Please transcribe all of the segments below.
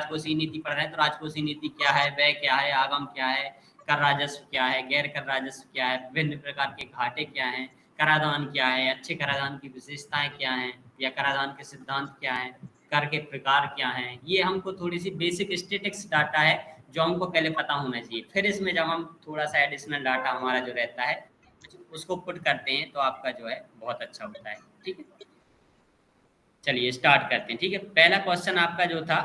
राजकोषीय नीति पढ़ रहे हैं तो राजकोषीय नीति क्या है, व्यय क्या है, आगम क्या है, कर राजस्व क्या है, गैर कर राजस्व क्या है, विभिन्न प्रकार के घाटे क्या हैं, कराधान क्या है, अच्छे कराधान की विशेषताएं क्या हैं, या कराधान के सिद्धांत क्या हैं, कर के प्रकार क्या हैं। ये हमको थोड़ी सी बेसिक स्टेटिक्स डाटा है जो हमको पहले पता होना चाहिए। फिर इसमें जब हम थोड़ा सा एडिशनल डाटा हमारा जो रहता है उसको पुट करते हैं तो आपका जो है बहुत अच्छा होता है। ठीक है, चलिए स्टार्ट करते हैं। ठीक है, पहला क्वेश्चन आपका जो था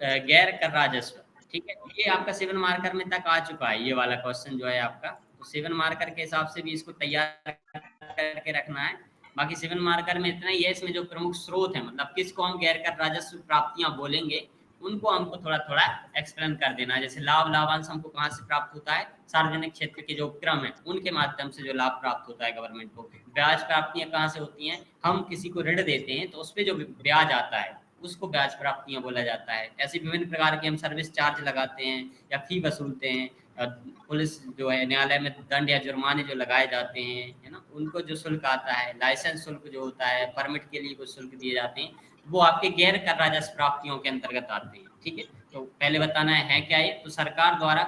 गैर कर राजस्व। ठीक है, ये आपका 7 मार्कर में तक आ चुका है, ये वाला क्वेश्चन जो है आपका। तो 7 मार्कर के हिसाब से भी इसको तैयार करके रखना है। बाकी 7 मार्कर में इतना ही है, इसमें जो प्रमुख स्रोत है मतलब किसको हम गैर कर राजस्व प्राप्तियां बोलेंगे उनको हमको थोड़ा थोड़ा एक्सप्लेन कर देना है। जैसे लाभ लाभांश हमको कहाँ से प्राप्त होता है, सार्वजनिक क्षेत्र के जो उपक्रम है उनके माध्यम से जो लाभ प्राप्त होता है गवर्नमेंट को। ब्याज प्राप्तियां कहाँ से होती हैं, हम किसी को ऋण देते हैं तो उस पर जो ब्याज आता है उसको ब्याज प्राप्तियां बोला जाता है। ऐसे विभिन्न प्रकार के हम सर्विस चार्ज लगाते हैं या फी वसूलते हैं। पुलिस जो है न्यायालय में दंड या जुर्माने जो लगाए जाते हैं है ना, उनको जो शुल्क आता है, लाइसेंस शुल्क जो होता है, परमिट के लिए कुछ शुल्क दिए जाते हैं, वो आपके गैर कर राजस्व प्राप्तियों के अंतर्गत आते हैं। ठीक है, तो पहले बताना है क्या ये, तो सरकार द्वारा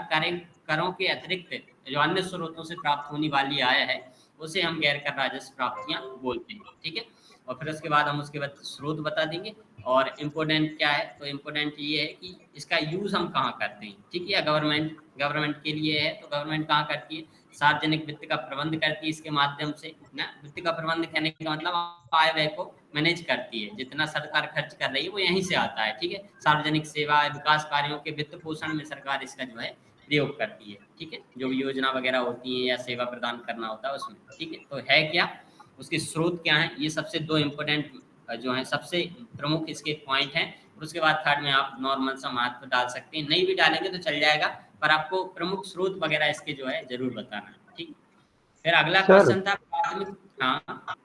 करों के अतिरिक्त जो अन्य स्रोतों से प्राप्त होने वाली आय है उसे हम गैर कर राजस्व प्राप्तियां बोलते हैं। ठीक है, और फिर उसके बाद हम उसके बाद स्रोत बता देंगे। और इम्पोर्टेंट क्या है, तो इम्पोर्टेंट ये है कि इसका यूज हम कहाँ करते हैं। ठीक है, या गवर्नमेंट के लिए है तो गवर्नमेंट कहाँ करती है, सार्वजनिक वित्त का प्रबंध करती है इसके माध्यम से ना। वित्त का प्रबंध करने का मतलब आय व्यय को मैनेज करती है, जितना सरकार खर्च कर रही है वो यहीं से आता है। ठीक है, सार्वजनिक सेवा विकास कार्यों के वित्त पोषण में सरकार इसका जो है प्रयोग करती है। ठीक है, जो भी योजना वगैरह होती है या सेवा प्रदान करना होता है उसमें। ठीक है, तो है क्या, उसके स्रोत क्या हैं, ये सबसे 2 इम्पोर्टेंट जो है सबसे प्रमुख इसके पॉइंट हैं। और उसके बाद थर्ड में आप नॉर्मल सा महत्व डाल सकते हैं, नहीं भी डालेंगे तो चल जाएगा, पर आपको प्रमुख स्रोत वगैरह इसके जो है जरूर बताना है। ठीक, फिर अगला सर क्वेश्चन था प्राथमिक। हाँ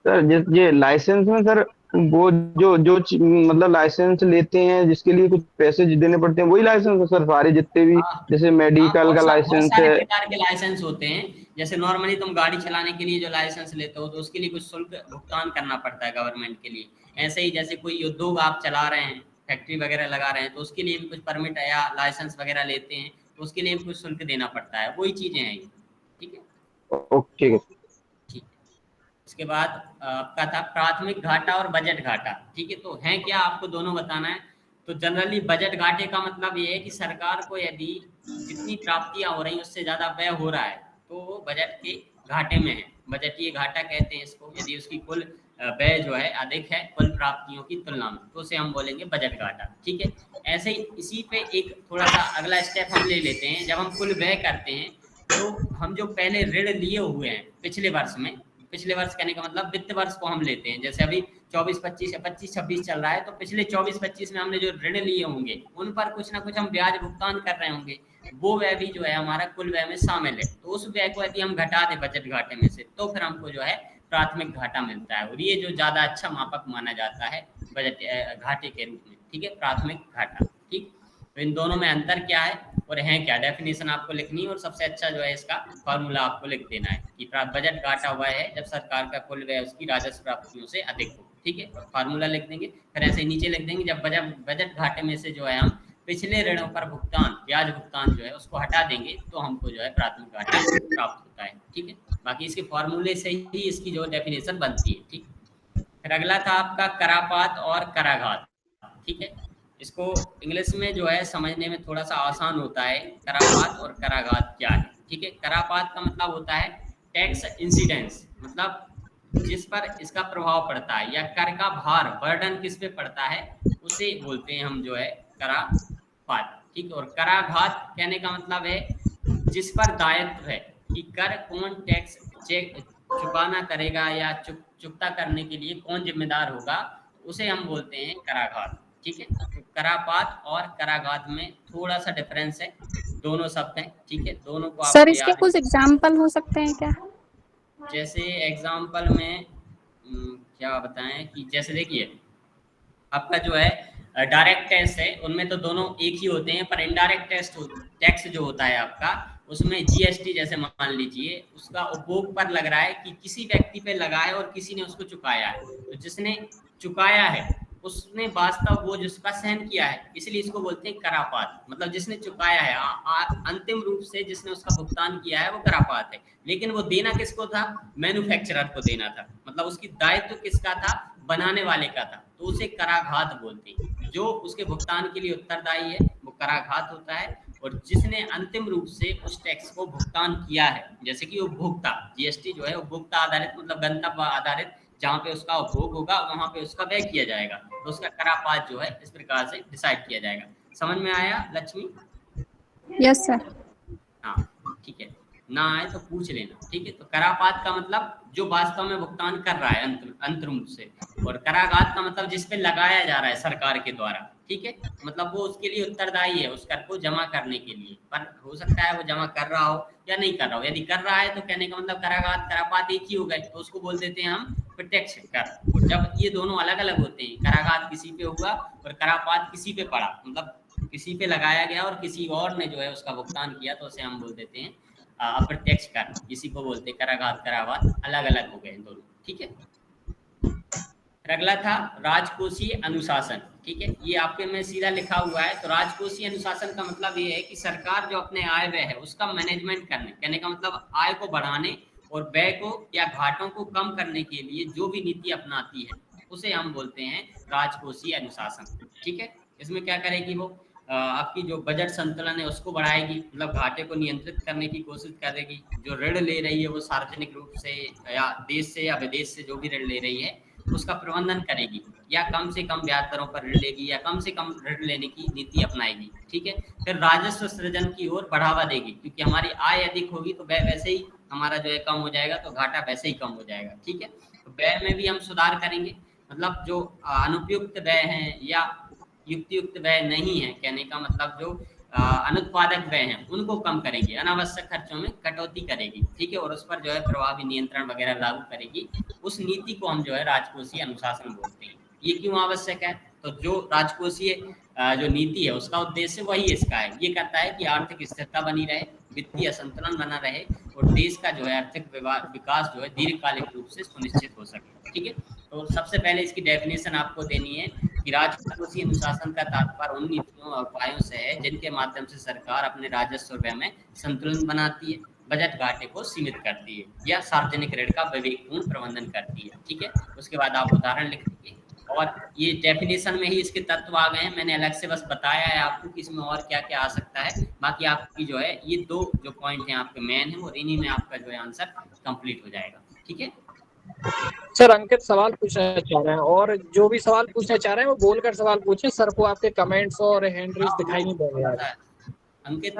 सर ये लाइसेंस में सर, वो मतलब लाइसेंस लेते हैं जिसके लिए कुछ पैसे देने पड़ते हैं, वही लाइसेंस है सर सारे जितने भी, हाँ जैसे हाँ, मेडिकल का बहुत लाइसेंस सारे है। प्रकार के लाइसेंस होते हैं। जैसे नॉर्मली तुम गाड़ी चलाने के लिए जो लाइसेंस लेते हो तो उसके लिए कुछ शुल्क भुगतान करना पड़ता है गवर्नमेंट के लिए। ऐसे ही जैसे कोई उद्योग आप चला रहे हैं, फैक्ट्री वगैरह लगा रहे हैं, तो उसके लिए भी कुछ परमिट या लाइसेंस वगैरह लेते हैं, तो उसके लिए भी कुछ शुल्क देना पड़ता है, वही चीजें हैं ये। ठीक है, ओके। ठीक है। उसके बाद आपका था प्राथमिक घाटा और बजट घाटा। ठीक है, तो है क्या, आपको दोनों बताना है। तो जनरली बजट घाटे का मतलब ये है कि सरकार को यदि जितनी प्राप्तियां हो रही उससे ज्यादा व्यय हो रहा है तो वो बजट के घाटे में है। बजटीय घाटा कहते हैं इसको, यदि उसकी कुल व्यय जो है अधिक है कुल प्राप्तियों की तुलना में तो उसे हम बोलेंगे बजट घाटा। ठीक है, ऐसे ही इसी पे एक थोड़ा सा अगला स्टेप हम ले लेते हैं। जब हम कुल व्यय करते हैं तो हम जो पहले ऋण लिए हुए हैं पिछले वर्ष में, पिछले वर्ष कहने का मतलब वित्त वर्ष को हम लेते हैं, जैसे अभी 24-25 या 25-26 चल रहा है तो पिछले 24-25 में हमने जो ऋण लिए होंगे उन पर कुछ ना कुछ हम ब्याज भुगतान कर रहे होंगे, वो व्यय भी जो है हमारा कुल व्यय में शामिल है। तो उस व्यय को यदि हम घटा दें बजट घाटे में से तो फिर हमको जो है प्राथमिक घाटा मिलता है, और ये जो ज्यादा अच्छा मापक माना जाता है बजट घाटे के रूप में। ठीक है, प्राथमिक घाटा। ठीक, तो इन दोनों में अंतर क्या है और है क्या, डेफिनेशन आपको लिखनी है, और सबसे अच्छा जो है इसका फॉर्मूला आपको लिख देना है कि बजट घाटा हुआ है जब सरकार का कुल व्यय उसकी राजस्व प्राप्तियों से अधिक हो। ठीक है, फार्मूला लिख देंगे, फिर ऐसे नीचे लिख देंगे जब बजट घाटे में से जो है हम पिछले ऋणों पर भुगतान, ब्याज भुगतान जो है उसको हटा देंगे तो हमको जो है प्राथमिक घाटा प्राप्त होता है। ठीक है, बाकी इसके फॉर्मूले से ही इसकी जो डेफिनेशन बनती है। ठीक, फिर अगला था आपका करापात और कराघात। ठीक है, इसको इंग्लिश में जो है समझने में थोड़ा सा आसान होता है, करापात और कराघात क्या है। ठीक है, करापात का मतलब होता है टैक्स इंसिडेंस, मतलब जिस पर इसका प्रभाव पड़ता है या कर का भार बर्डन किस पे पड़ता है उसे बोलते हैं हम जो है करापात। ठीक, और कराघात कहने का मतलब है जिस पर दायित्व है कि कर कौन टैक्स चेक चुकाना करेगा या चुकता करने के लिए कौन जिम्मेदार होगा, उसे हम बोलते हैं कराघात। ठीक है, तो करापात और कराघात में थोड़ा सा डिफरेंस है, दोनों शब्द हैं। ठीक है, दोनों को सर आपको इसके याद, कुछ एग्जाम्पल हो सकते हैं क्या? जैसे एग्जाम्पल में क्या बताएं कि जैसे देखिए आपका जो है डायरेक्ट टैक्स है उनमें तो दोनों एक ही होते हैं, पर इनडायरेक्ट टैक्स जो होता है आपका उसमें जीएसटी जैसे मान लीजिए उसका उपभोग पर लग रहा है कि किसी व्यक्ति पे लगा है और किसी ने उसको चुकाया है, तो जिसने चुकाया है उसने वास्तव बोझ उसका सहन किया है, इसलिए इसको बोलते हैं करापात। मतलब जिसने चुकाया है, अंतिम रूप से जिसने उसका भुगतान किया है वो करापात है। लेकिन वो देना किसको था? मैन्युफैक्चरर को देना था। मतलब उसकी दायित्व किसका था? बनाने वाले का था, तो उसे कराघात बोलते हैं। जो उसके भुगतान के लिए उत्तरदायी है वो कराघात होता है। और जिसने अंतिम रूप से उस टैक्स को भुगतान किया है, जैसे कि उपभोक्ता, जीएसटी जो है उपभोक्ता आधारित, मतलब गंतव्य आधारित, जहाँ पे उसका उपभोग होगा वहां पे उसका व्यय किया जाएगा, तो उसका करापात जो है इस प्रकार से डिसाइड किया जाएगा। समझ में आया लक्ष्मी? Yes sir. हाँ ठीक है, ना आए तो पूछ लेना, ठीक है। तो करापात का मतलब जो वास्तव में भुगतान कर रहा है अंतरूप से, और कराघात का मतलब जिस पे लगाया जा रहा है सरकार के द्वारा, ठीक है। मतलब वो उसके लिए उत्तरदायी है उस कर को जमा करने के लिए, पर हो सकता है वो जमा कर रहा हो या नहीं कर रहा हो। यदि कर रहा है तो कहने का मतलब कराघात करापात एक ही हो गए, तो उसको बोल देते हैं हम प्रत्यक्ष कर। और जब ये दोनों अलग अलग होते हैं, कराघात किसी पे हुआ और करापात किसी पे पड़ा, मतलब किसी पे लगाया गया और किसी और ने जो है उसका भुगतान किया, तो उसे हम बोल देते हैं अप्रत्यक्ष कर। इसी को बोलते हैं कराघात करावात, अलग अलग हो गए दोनों, ठीक है। फिर अगला था राजकोषीय अनुशासन, ठीक है। ये आपके में सीधा लिखा हुआ है। तो राजकोषीय अनुशासन का मतलब ये है कि सरकार जो अपने आय व्यय है उसका मैनेजमेंट करने, कहने का मतलब आय को बढ़ाने और व्यय को या घाटों को कम करने के लिए जो भी नीति अपनाती है उसे हम बोलते हैं राजकोषीय अनुशासन, ठीक है। इसमें क्या करेगी वो? आपकी जो बजट संतुलन है उसको बढ़ाएगी, मतलब घाटे को नियंत्रित करने की कोशिश करेगी। जो ऋण ले रही है वो सार्वजनिक रूप से या देश से या विदेश से जो भी ऋण ले रही है उसका प्रबंधन करेगी, या कम से कम ब्याज दरों पर ऋण लेगी, या कम से कम ऋण लेने की नीति अपनाएगी, ठीक है। फिर राजस्व सृजन की ओर बढ़ावा देगी, क्योंकि हमारी आय अधिक होगी तो व्यय वैसे ही हमारा जो है कम हो जाएगा, तो घाटा वैसे ही कम हो जाएगा, ठीक है। तो व्यय में भी हम सुधार करेंगे, मतलब जो अनुपयुक्त व्यय हैं या युक्तियुक्त व्यय नहीं है, कहने का मतलब जो अनुत्पादक व्यय हैं उनको कम करेगी, अनावश्यक खर्चों में कटौती करेगी, ठीक है। और उस पर जो है प्रभावी नियंत्रण वगैरह लागू करेगी। उस नीति को हम जो है राजकोषीय अनुशासन बोलते हैं। ये क्यों आवश्यक है? तो जो राजकोषीय जो नीति है उसका उद्देश्य वही इसका है, ये करता है कि आर्थिक स्थिरता बनी रहे, वित्तीय संतुलन बना रहे, और देश का जो है आर्थिक विकास जो है दीर्घकालिक रूप से सुनिश्चित हो सके, ठीक है। तो सबसे पहले इसकी डेफिनेशन आपको देनी है कि राजकोषीय अनुशासन का तात्पर्य उन नीतियों और उपायों से है जिनके माध्यम से सरकार अपने राजस्व व्यय में संतुलन बनाती है, बजट घाटे को सीमित करती है, या सार्वजनिक ऋण का विवेकपूर्ण प्रबंधन करती है, ठीक है। उसके बाद आप उदाहरण लिख दीजिए, और ये डेफिनेशन में ही इसके तत्व आ गए हैं। मैंने अलग से बस बताया है आपको कि इसमें और क्या क्या आ सकता है। बाकी आपकी जो है ये दो जो पॉइंट हैं आपके मेन है, और इन्हीं में आपका जो है आंसर कंप्लीट हो जाएगा, ठीक है। सर अंकित सवाल पूछना चाह रहे हैं, और जो भी सवाल पूछना चाह रहे हैं वो बोलकर सवाल पूछे। सर को आपके कमेंट्स और हैंडरीज दिखाई नहीं दे रहे हैं। अंकित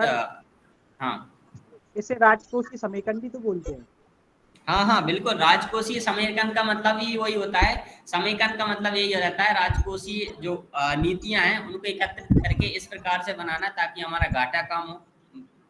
हाँ, इसे राजकोषीय समेकन भी तो बोलते हैं। हाँ हाँ बिल्कुल, राजकोषीय समेकन का मतलब ही वही होता है। समेकन का मतलब यही हो जाता है राजकोषीय जो नीतियां हैं उनको एकत्रित करके इस प्रकार से बनाना ताकि हमारा घाटा कम हो,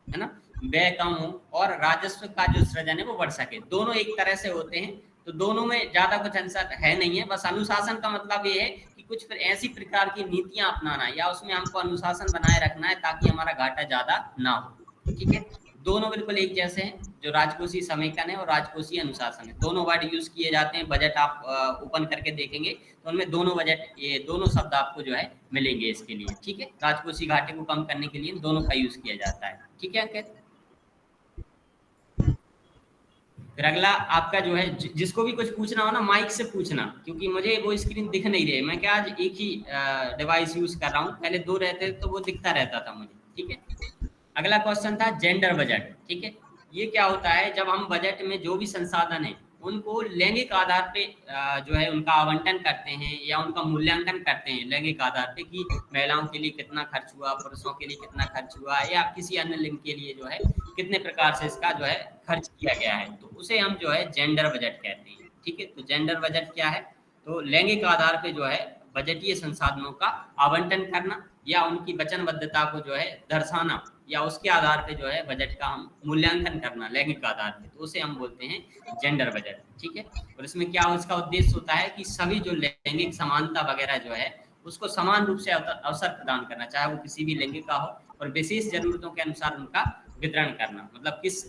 है ना, व्यय कम हो, और राजस्व का जो सृजन है वो बढ़ सके। दोनों एक तरह से होते हैं, तो दोनों में ज्यादा कुछ अंतर है नहीं है। बस अनुशासन का मतलब ये है कि कुछ फिर ऐसी प्रकार की नीतियां अपनाना, या उसमें हमको अनुशासन बनाए रखना है ताकि हमारा घाटा ज्यादा ना हो, ठीक है। दोनों बिल्कुल एक जैसे हैं, जो राजकोषीय समेकन है और राजकोषीय अनुशासन है, दोनों वर्ड यूज किए जाते हैं। बजट आप ओपन करके देखेंगे तो उनमें दोनों बजट, ये दोनों शब्द आपको जो है मिलेंगे इसके लिए, ठीक है। राजकोषीय घाटे को कम करने के लिए दोनों का यूज किया जाता है, ठीक है अंकित। फिर अगला आपका जो है जिसको भी कुछ पूछना हो ना माइक से पूछना, क्योंकि मुझे वो स्क्रीन दिख नहीं रही। मैं क्या आज एक ही डिवाइस यूज कर रहा हूँ, पहले दो रहते तो वो दिखता रहता था मुझे, ठीक है। अगला क्वेश्चन था जेंडर बजट, ठीक है। ये क्या होता है? जब हम बजट में जो भी संसाधन है उनको लैंगिक आधार पे जो है उनका आवंटन करते हैं या उनका मूल्यांकन करते हैं लैंगिक आधार पे, कि महिलाओं के लिए कितना खर्च हुआ, पुरुषों के लिए कितना खर्च हुआ, या किसी अन्य लिंग के लिए जो है कितने प्रकार से इसका जो है खर्च किया गया है, तो उसे हम जो है जेंडर बजट कहते हैं, ठीक है। तो जेंडर बजट क्या है? तो लैंगिक आधार पे जो है बजटीय संसाधनों का आवंटन करना या उनकी वचनबद्धता को जो है दर्शाना, या उसके आधार पे जो है बजट का हम मूल्यांकन करना लैंगिक आधार पे, तो उसे हम बोलते हैं जेंडर बजट, ठीक है। और इसमें क्या इसका उद्देश्य होता है कि सभी जो लैंगिक समानता वगैरह जो है उसको समान रूप से अवसर प्रदान करना, चाहे वो किसी भी लिंग का हो, और विशेष जरूरतों के अनुसार उनका वितरण करना, मतलब किस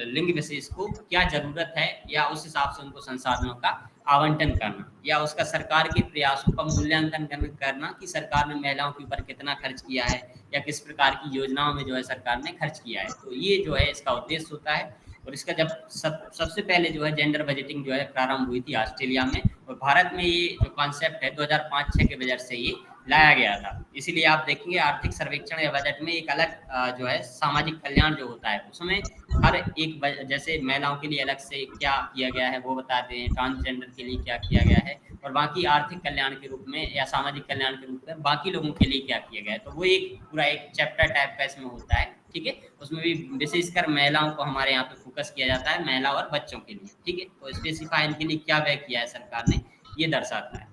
लिंग विशेष को क्या जरूरत है या उस हिसाब से उनको संसाधनों का आवंटन करना या उसका सरकार के प्रयासों का मूल्यांकन करना कि सरकार ने महिलाओं के ऊपर कितना खर्च किया है या किस प्रकार की योजनाओं में जो है सरकार ने खर्च किया है। तो ये जो है इसका उद्देश्य होता है। और इसका जब सबसे पहले जो है जेंडर बजटिंग जो है प्रारंभ हुई थी ऑस्ट्रेलिया में, और भारत में ये जो कॉन्सेप्ट है 2005-6 के बजट से ये लाया गया था। इसीलिए आप देखेंगे आर्थिक सर्वेक्षण या बजट में एक अलग जो है सामाजिक कल्याण जो होता है उसमें हर एक जैसे महिलाओं के लिए अलग से क्या किया गया है वो बताते हैं, ट्रांसजेंडर के लिए क्या किया गया है, और बाकी आर्थिक कल्याण के रूप में या सामाजिक कल्याण के रूप में बाकी लोगों के लिए क्या किया गया है। तो वो एक पूरा एक चैप्टर टाइप का इसमें होता है, ठीक है। उसमें भी विशेषकर महिलाओं को हमारे यहाँ पे फोकस किया जाता है, महिला और बच्चों के लिए, ठीक है। तो स्पेसिफाई इनके लिए क्या व्यय किया है सरकार ने ये दर्शाता है,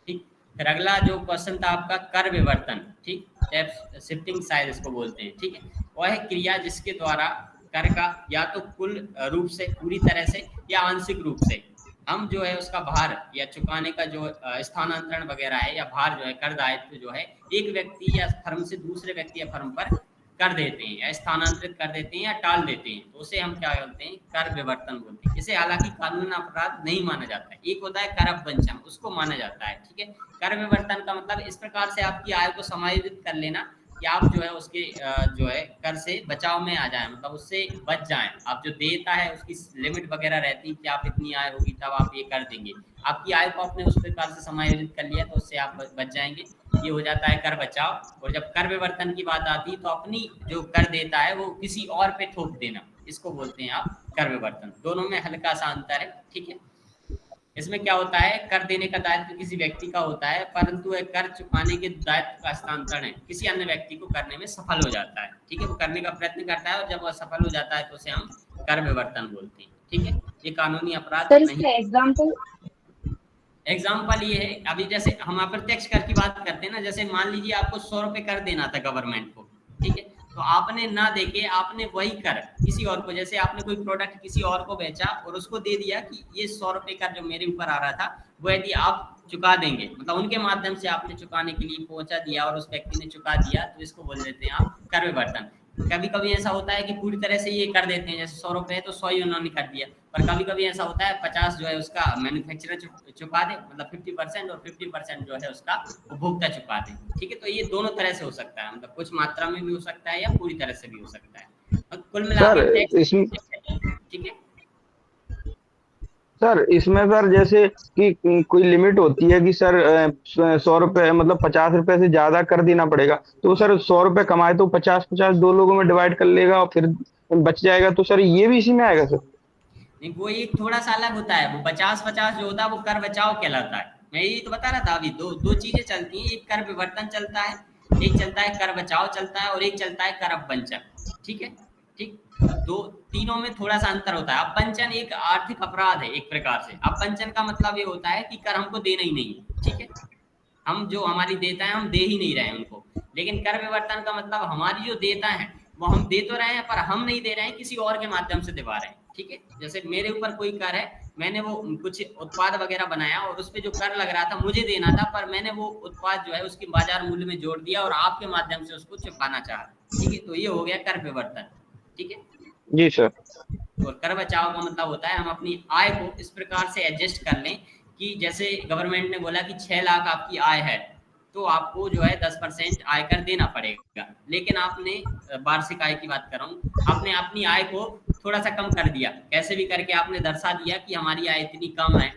ठीक। फिर अगला जो क्वेश्चन था आपका कर विवर्तन, ठीक, शिफ्टिंग साइज इसको बोलते हैं, ठीक है। वह क्रिया जिसके द्वारा कर का या तो कुल रूप से पूरी तरह से या आंशिक रूप से हम जो है उसका भार या चुकाने का जो स्थानांतरण वगैरह है या भार जो है कर दायित्व जो है एक व्यक्ति या फर्म से दूसरे व्यक्ति या फर्म पर कर देते हैं या स्थानांतरित कर देते हैं या टाल देते हैं, तो उसे हम क्या बोलते हैं, कर विवर्तन बोलते हैं। इसे हालांकि कानून अपराध नहीं माना जाता है। एक होता है कर अपवंचन, उसको माना जाता है, ठीक है। कर विवर्तन का मतलब इस प्रकार से आपकी आय को समायोजित कर लेना कि आप जो है उसके जो है कर से बचाव में आ जाए, मतलब उससे बच जाएं। आप जो देता है उसकी लिमिट वगैरह रहती है कि आप इतनी आय होगी तब आप ये कर देंगे, आपकी आय को आपने उस प्रकार से समायोजित कर लिया तो उससे आप बच जाएंगे, ये हो जाता है कर बचाव। और जब कर विवर्तन की बात आती है तो अपनी जो कर देता है वो किसी और पे थोप देना, इसको बोलते हैं आप कर विवर्तन। दोनों में हल्का सा अंतर है, ठीक है। इसमें क्या होता है, कर देने का दायित्व किसी व्यक्ति का होता है, परंतु एक कर चुकाने के दायित्व का हस्तांतरण है किसी अन्य व्यक्ति को करने में सफल हो जाता है, ठीक है। वो करने का प्रयत्न करता है और जब वह सफल हो जाता है तो उसे हम कर विवर्तन बोलते हैं, ठीक है। ये कानूनी अपराध नहीं। एग्जाम्पल ये है, अभी जैसे हम अप्रत्यक्ष कर की बात करते हैं ना, जैसे मान लीजिए आपको 100 रुपए कर देना था गवर्नमेंट को, ठीक है। तो आपने ना देके आपने वही कर किसी और को, जैसे आपने कोई प्रोडक्ट किसी और को बेचा और उसको दे दिया कि ये 100 रुपए का जो मेरे ऊपर आ रहा था वो यदि आप चुका देंगे, मतलब उनके माध्यम से आपने चुकाने के लिए पहुंचा दिया और उस व्यक्ति ने चुका दिया, तो इसको बोल देते हैं आप कर विवर्तन। कभी कभी ऐसा होता है कि पूरी तरह से ये कर देते हैं, जैसे 100 रुपए है तो 100 ही उन्होंने कर दिया, पर कभी कभी ऐसा होता है 50 जो है उसका मैन्युफैक्चरर चुका दे, मतलब 50% और 50% जो है उसका उपभोक्ता चुका दे, ठीक है। तो ये दोनों तरह से हो सकता है, मतलब कुछ मात्रा में भी हो सकता है या पूरी तरह से भी हो सकता है। और कुल मिलाकर ठीक है सर इसमें सर जैसे कि कोई लिमिट होती है कि सर 100 रुपए मतलब 50 रुपए से ज्यादा कर देना पड़ेगा, तो सर 100 रुपए कमाए तो 50-50 दो लोगों में डिवाइड कर लेगा और फिर बच जाएगा, तो सर ये भी इसी में आएगा सर? नहीं, वो एक थोड़ा सा अलग होता है, वो 50-50 जो होता है वो कर बचाव कहलाता है। मैं यही तो बता रहा था अभी, दो चीजें चलती हैं, एक कर विवर्तन चलता है, एक चलता है कर बचाव चलता है, और एक चलता है कर अपवंचन, ठीक है, ठीक। दो तीनों में थोड़ा सा अंतर होता है। अपवंचन एक आर्थिक अपराध है एक प्रकार से। अपवंचन का मतलब ये होता है कि कर हमको देना ही नहीं है, ठीक है, हम जो हमारी देता है हम दे ही नहीं रहे हैं उनको। लेकिन कर विवर्तन का मतलब हमारी जो देता है वो हम दे तो रहे हैं पर हम नहीं दे रहे हैं, किसी और के माध्यम से दिवा रहे हैं, ठीक है। जैसे मेरे ऊपर कोई कर है, मैंने वो कुछ उत्पाद वगैरह बनाया और उस पर जो कर लग रहा था मुझे देना था, पर मैंने वो उत्पाद जो है उसकी बाजार मूल्य में जोड़ दिया और आपके माध्यम से उसको चुकाना चाहा, ठीक है। तो ये हो गया कर विवर्तन, ठीक है जी सर। और कर बचाव का मतलब होता है हम अपनी आय को इस प्रकार से एडजस्ट कर लें कि जैसे गवर्नमेंट ने बोला कि 6 लाख आपकी आय है तो आपको जो है 10% आयकर देना पड़ेगा, लेकिन आपने वार्षिक आय की बात कर रहा हूँ, आपने अपनी आय को थोड़ा सा कम कर दिया, कैसे भी करके आपने दर्शा दिया कि हमारी आय इतनी कम है,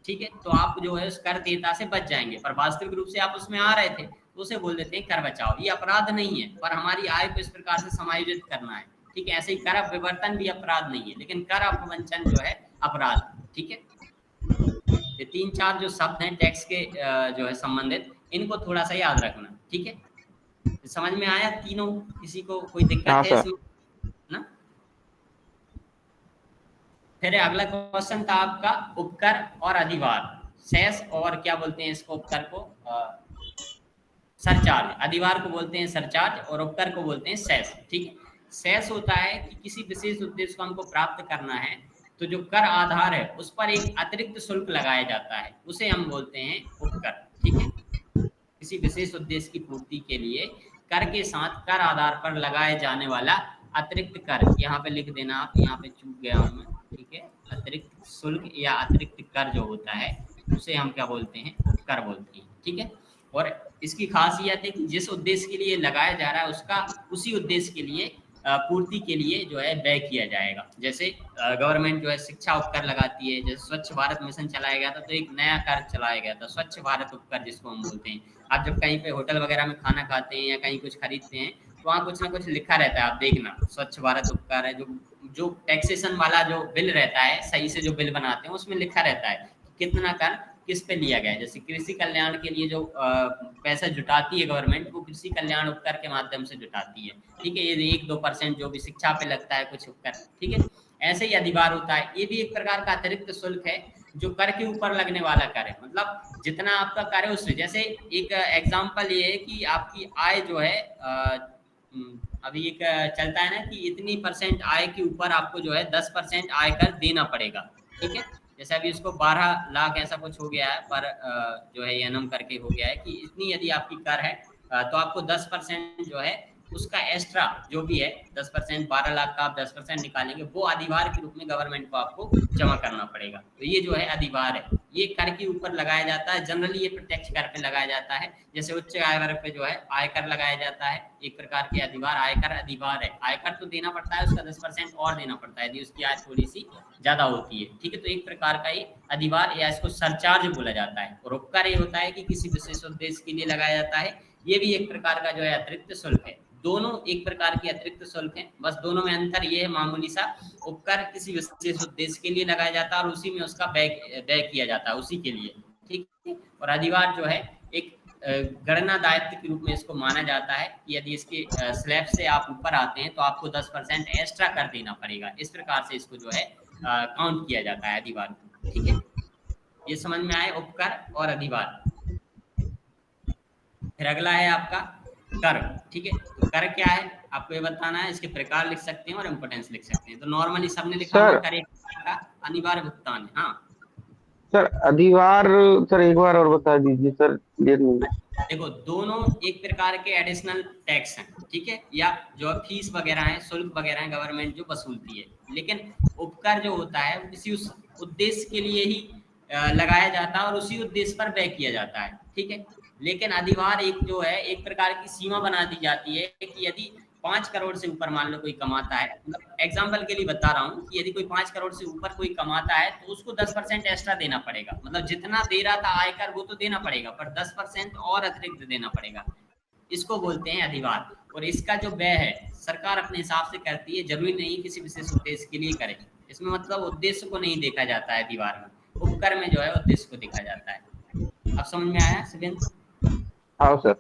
ठीक है। तो आप जो है उस कर देयता से बच जाएंगे, पर वास्तविक रूप से आप उसमें आ रहे थे तो उसे बोल देते हैं कर बचाव। ये अपराध नहीं है, पर हमारी आय को इस प्रकार से समायोजित करना है, ठीक है। ऐसे ही कर विवर्तन भी अपराध नहीं है, लेकिन कर अपवंचन जो है अपराध, ठीक है। ये 3-4 जो शब्द हैं टैक्स के जो है संबंधित, इनको थोड़ा सा याद रखना, ठीक है। समझ में आया तीनों? किसी को कोई दिक्कत है इसमें ना? फिर अगला क्वेश्चन था आपका उपकर और अधिभार, सेस और क्या बोलते हैं इसको, उपकर को सरचार्ज, अधिभार को बोलते हैं सरचार्ज और उपकर को बोलते हैं सेस, ठीक है। सेस होता है कि किसी विशेष उद्देश्य को हमको प्राप्त करना है तो जो कर आधार है उस पर एक अतिरिक्त शुल्क लगाया जाता है, उसे हम बोलते हैं उपकर, ठीक है। किसी विशेष उद्देश्य की पूर्ति के लिए कर के साथ कर आधार पर लगाए जाने वाला अतिरिक्त कर, यहाँ पे लिख देना आप, यहाँ पे चूक गया हूँ मैं, ठीक है। अतिरिक्त शुल्क या अतिरिक्त कर जो होता है उसे हम क्या बोलते हैं, उपकर बोलते हैं। ठीक है, और इसकी खासियत है कि जिस उद्देश्य के लिए लगाया जा रहा है उसका उसी उद्देश्य के लिए पूर्ति के लिए जो है व्यय किया जाएगा। जैसे गवर्नमेंट जो है शिक्षा उपकर लगाती है, जैसे स्वच्छ भारत मिशन चलाया गया था तो एक नया कार्य चलाया गया था स्वच्छ भारत उपकर जिसको हम बोलते हैं। आप जब कहीं पे होटल वगैरह में खाना खाते हैं या कहीं कुछ खरीदते हैं तो वहाँ कुछ ना कुछ लिखा रहता है, आप देखना स्वच्छ भारत उपकर है, जो टैक्सेशन वाला जो बिल रहता है, सही से जो बिल बनाते हैं उसमें लिखा रहता है कितना कर किस पे लिया गया है। जैसे कृषि कल्याण के लिए जो पैसा जुटाती है गवर्नमेंट, वो कृषि कल्याण उपकर के माध्यम से जुटाती है। ठीक है, ये 1-2% जो भी शिक्षा पे लगता है कुछ उपकर। ठीक है, ऐसे ही अधिभार होता है, ये भी एक प्रकार का अतिरिक्त शुल्क है जो कर के ऊपर लगने वाला कर है। मतलब जितना आपका कर है उससे, जैसे एक एग्जाम्पल ये है कि आपकी आय जो है अभी एक चलता है ना कि इतनी % आय के ऊपर आपको जो है 10% आयकर देना पड़ेगा। ठीक है, जैसे अभी इसको 12 लाख ऐसा कुछ हो गया है पर जो है एनम करके हो गया है कि इतनी यदि आपकी कर है तो आपको 10% जो है उसका एक्स्ट्रा जो भी है 10%, 12 लाख का आप 10% निकालेंगे, वो अधिभार के रूप में गवर्नमेंट को आपको जमा करना पड़ेगा। तो ये जो है अधिभार है, ये कर के ऊपर लगाया जाता है। जनरली ये प्रत्यक्ष कर पे लगाया जाता है, जैसे उच्च आय वर्ग पे जो है आयकर लगाया जाता है, एक प्रकार के अधिभार। आयकर अधिभार है, आयकर तो देना पड़ता है, उसका 10% और देना पड़ता है यदि उसकी आय थोड़ी सी ज्यादा होती है। ठीक है, तो एक प्रकार का ये अधिभार या इसको सरचार्ज बोला जाता है। और उपकर ये होता है कि किसी विशेष उद्देश्य के लिए लगाया जाता है, ये भी एक प्रकार का जो है अतिरिक्त शुल्क है। दोनों एक प्रकार के अतिरिक्त शुल्क हैं, बस दोनों में अंतर ये है मामूली सा, उपकर किसी विशेष उद्देश्य के लिए लगाया जाता है और उसी में उसका व्यय किया जाता है उसी के लिए। ठीक है, और अधिभार जो है एक गणना दायित्व के रूप में इसको माना जाता है कि यदि इसके स्लैब से आप ऊपर आते हैं तो आपको 10% एक्स्ट्रा कर देना पड़ेगा। इस प्रकार से इसको जो है काउंट किया जाता है अधिभार। ठीक है, ये समझ में आए उपकर और अधिभार। फिर अगला है आपका कर। ठीक है, तो कर क्या है आपको ये बताना है, इसके प्रकार लिख सकते हैं और इम्पोर्टेंस लिख सकते हैं। तो नॉर्मली सबने लिखा होगा कर एक प्रकार का अनिवार्य भुगतान है। हाँ सर अधिभार, सर एक बार और बता दीजिए सर, क्लियर नहीं है। देखो, दोनों एक प्रकार के एडिशनल टैक्स हैं। ठीक है, या जो फीस वगैरह है, शुल्क वगैरह है गवर्नमेंट जो वसूलती है, लेकिन उपकर जो होता है वो किसी उस उद्देश्य के लिए ही लगाया जाता है और उसी उद्देश्य पर व्यय किया जाता है। ठीक है, लेकिन अधिभार एक जो है एक प्रकार की सीमा बना दी जाती है कि यदि 5 करोड़ से ऊपर मान लो कोई कमाता है, मतलब एग्जाम्पल के लिए बता रहा हूँ कि यदि कोई 5 करोड़ से ऊपर कोई कमाता है तो उसको 10% एक्स्ट्रा देना पड़ेगा। मतलब जितना दे रहा था आयकर वो तो देना पड़ेगा, पर 10% और अतिरिक्त देना पड़ेगा। इसको बोलते हैं अधिभार। और इसका जो व्यय है सरकार अपने हिसाब से करती है, जरूरी नहीं किसी विशेष उद्देश्य के लिए करे। इसमें मतलब उद्देश्य को नहीं देखा जाता है अधिभार में, उपकर में जो है उद्देश्य को देखा जाता है। अब समझ में आया शिवेंद्र? हाँ सर।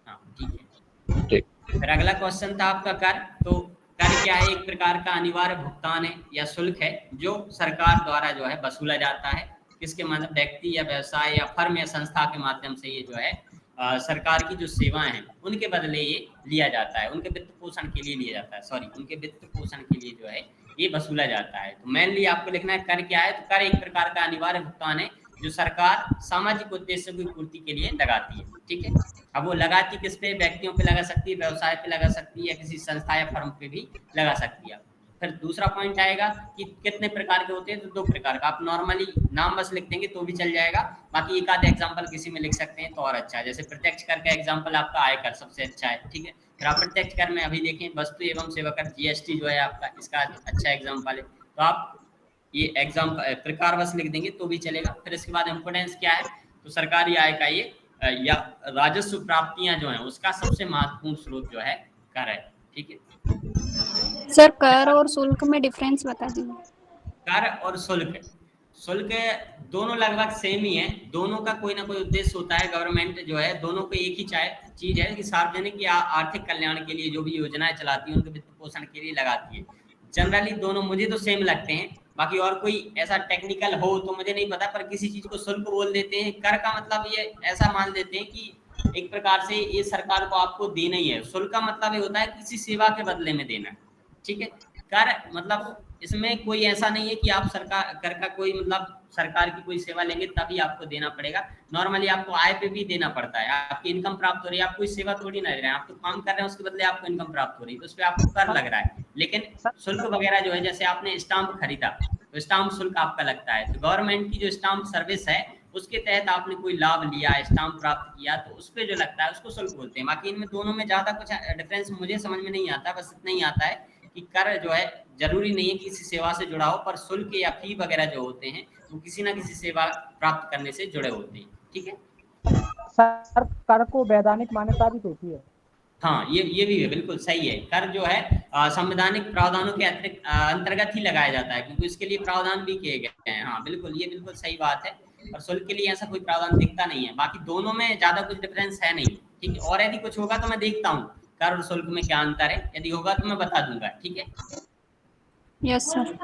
हाँ ठीक है। ठीक। फिर अगला क्वेश्चन था आपका कर। तो कर क्या है? एक प्रकार का अनिवार्य भुगतान है या शुल्क है जो सरकार द्वारा जो है वसूला जाता है। किसके मतलब व्यक्ति या व्यवसाय या फर्म या संस्था के माध्यम से ये जो है सरकार की जो सेवाएं हैं उनके बदले ये लिया जाता है, उनके वित्त पोषण के लिए लिया जाता है, सॉरी उनके वित्त पोषण के लिए जो है ये वसूला जाता है। तो मेनली आपको लिखना है कर क्या है। तो कर एक प्रकार का अनिवार्य भुगतान है जो सरकार सामाजिक उद्देश्यों की पूर्ति के लिए लगाती है। ठीक है, अब वो लगाती किस पे? व्यक्तियों पे लगा सकती है, व्यवसाय पे लगा सकती है, या किसी संस्था या फर्म पे भी लगा सकती है। फिर दूसरा पॉइंट आएगा कि कितने प्रकार के होते हैं। तो 2 प्रकार का। आप नॉर्मली नाम बस लिख देंगे तो भी चल जाएगा, बाकी एक आधे एग्जाम्पल किसी में लिख सकते हैं तो और अच्छा है। जैसे प्रत्यक्ष कर का एग्जाम्पल आपका आयकर सबसे अच्छा है। ठीक है, फिर आप प्रत्यक्ष कर में अभी देखें वस्तु एवं सेवा कर जीएसटी जो है आपका, इसका अच्छा एग्जाम्पल है। तो आप ये एग्जाम्पल प्रकार बस लिख देंगे तो भी चलेगा। फिर इसके बाद इम्पोर्टेंस क्या है? तो सरकारी आय का ये या राजस्व प्राप्तियां जो है उसका सबसे महत्वपूर्ण स्रोत जो है कर है। ठीक है सर, कर और शुल्क में डिफरेंस बता दीजिए। कर और शुल्क, शुल्क दोनों लगभग सेम ही है, दोनों का कोई ना कोई उद्देश्य होता है। गवर्नमेंट जो है दोनों को एक ही चीज है कि सार्वजनिक या आर्थिक कल्याण के लिए जो भी योजनाएं चलाती है उनके वित्त पोषण के लिए लगाती है। जनरली दोनों मुझे तो सेम लगते हैं, बाकी और कोई ऐसा टेक्निकल हो तो मुझे नहीं पता, पर किसी चीज को शुल्क बोल देते हैं। कर का मतलब ये ऐसा मान लेते हैं कि एक प्रकार से ये सरकार को आपको देना ही है। शुल्क का मतलब ये होता है किसी सेवा के बदले में देना। ठीक है, कर मतलब इसमें कोई ऐसा नहीं है कि आप सरकार कर का कोई मतलब सरकार की कोई सेवा लेंगे तभी आपको देना पड़ेगा। नॉर्मली आपको आय पे भी देना पड़ता है, आपकी इनकम प्राप्त हो रही है, आप कोई सेवा थोड़ी ना ले रहे हैं, आप तो काम कर रहे हैं उसके बदले आपको इनकम प्राप्त हो रही है, तो उस पर आपको कर लग रहा है। लेकिन शुल्क वगैरह जो है, जैसे आपने स्टाम्प खरीदा तो स्टाम्प शुल्क आपका लगता है। तो गवर्नमेंट की जो स्टाम्प सर्विस है उसके तहत आपने कोई लाभ लिया, स्टाम्प प्राप्त किया, तो उस पे जो लगता है उसको शुल्क बोलते हैं। बाकी इनमें दोनों में ज्यादा कुछ डिफरेंस मुझे समझ में नहीं आता, बस इतना ही आता है कि कर जो है जरूरी नहीं है कि किसी सेवा से जुड़ा हो, पर शुल्क या फी वगैरह जो होते हैं वो किसी ना किसी सेवा प्राप्त करने से जुड़े होते हैं। ठीक है, सर कर को वैधानिक मान्यता भी तो होती है। हाँ ये भी है, बिल्कुल सही है। कर जो है संवैधानिक प्रावधानों के अतिरिक्त अंतर्गत ही लगाया जाता है, क्योंकि इसके लिए प्रावधान भी किए गए हैं। हाँ बिल्कुल, ये बिल्कुल सही बात है। और शुल्क के लिए ऐसा कोई प्रावधान दिखता नहीं है। बाकी दोनों में ज्यादा कुछ डिफरेंस है नहीं। ठीक है, और यदि कुछ होगा तो मैं देखता हूँ कर और शुल्क में क्या अंतर है, यदि होगा तो मैं बता दूंगा। ठीक है, यस सर।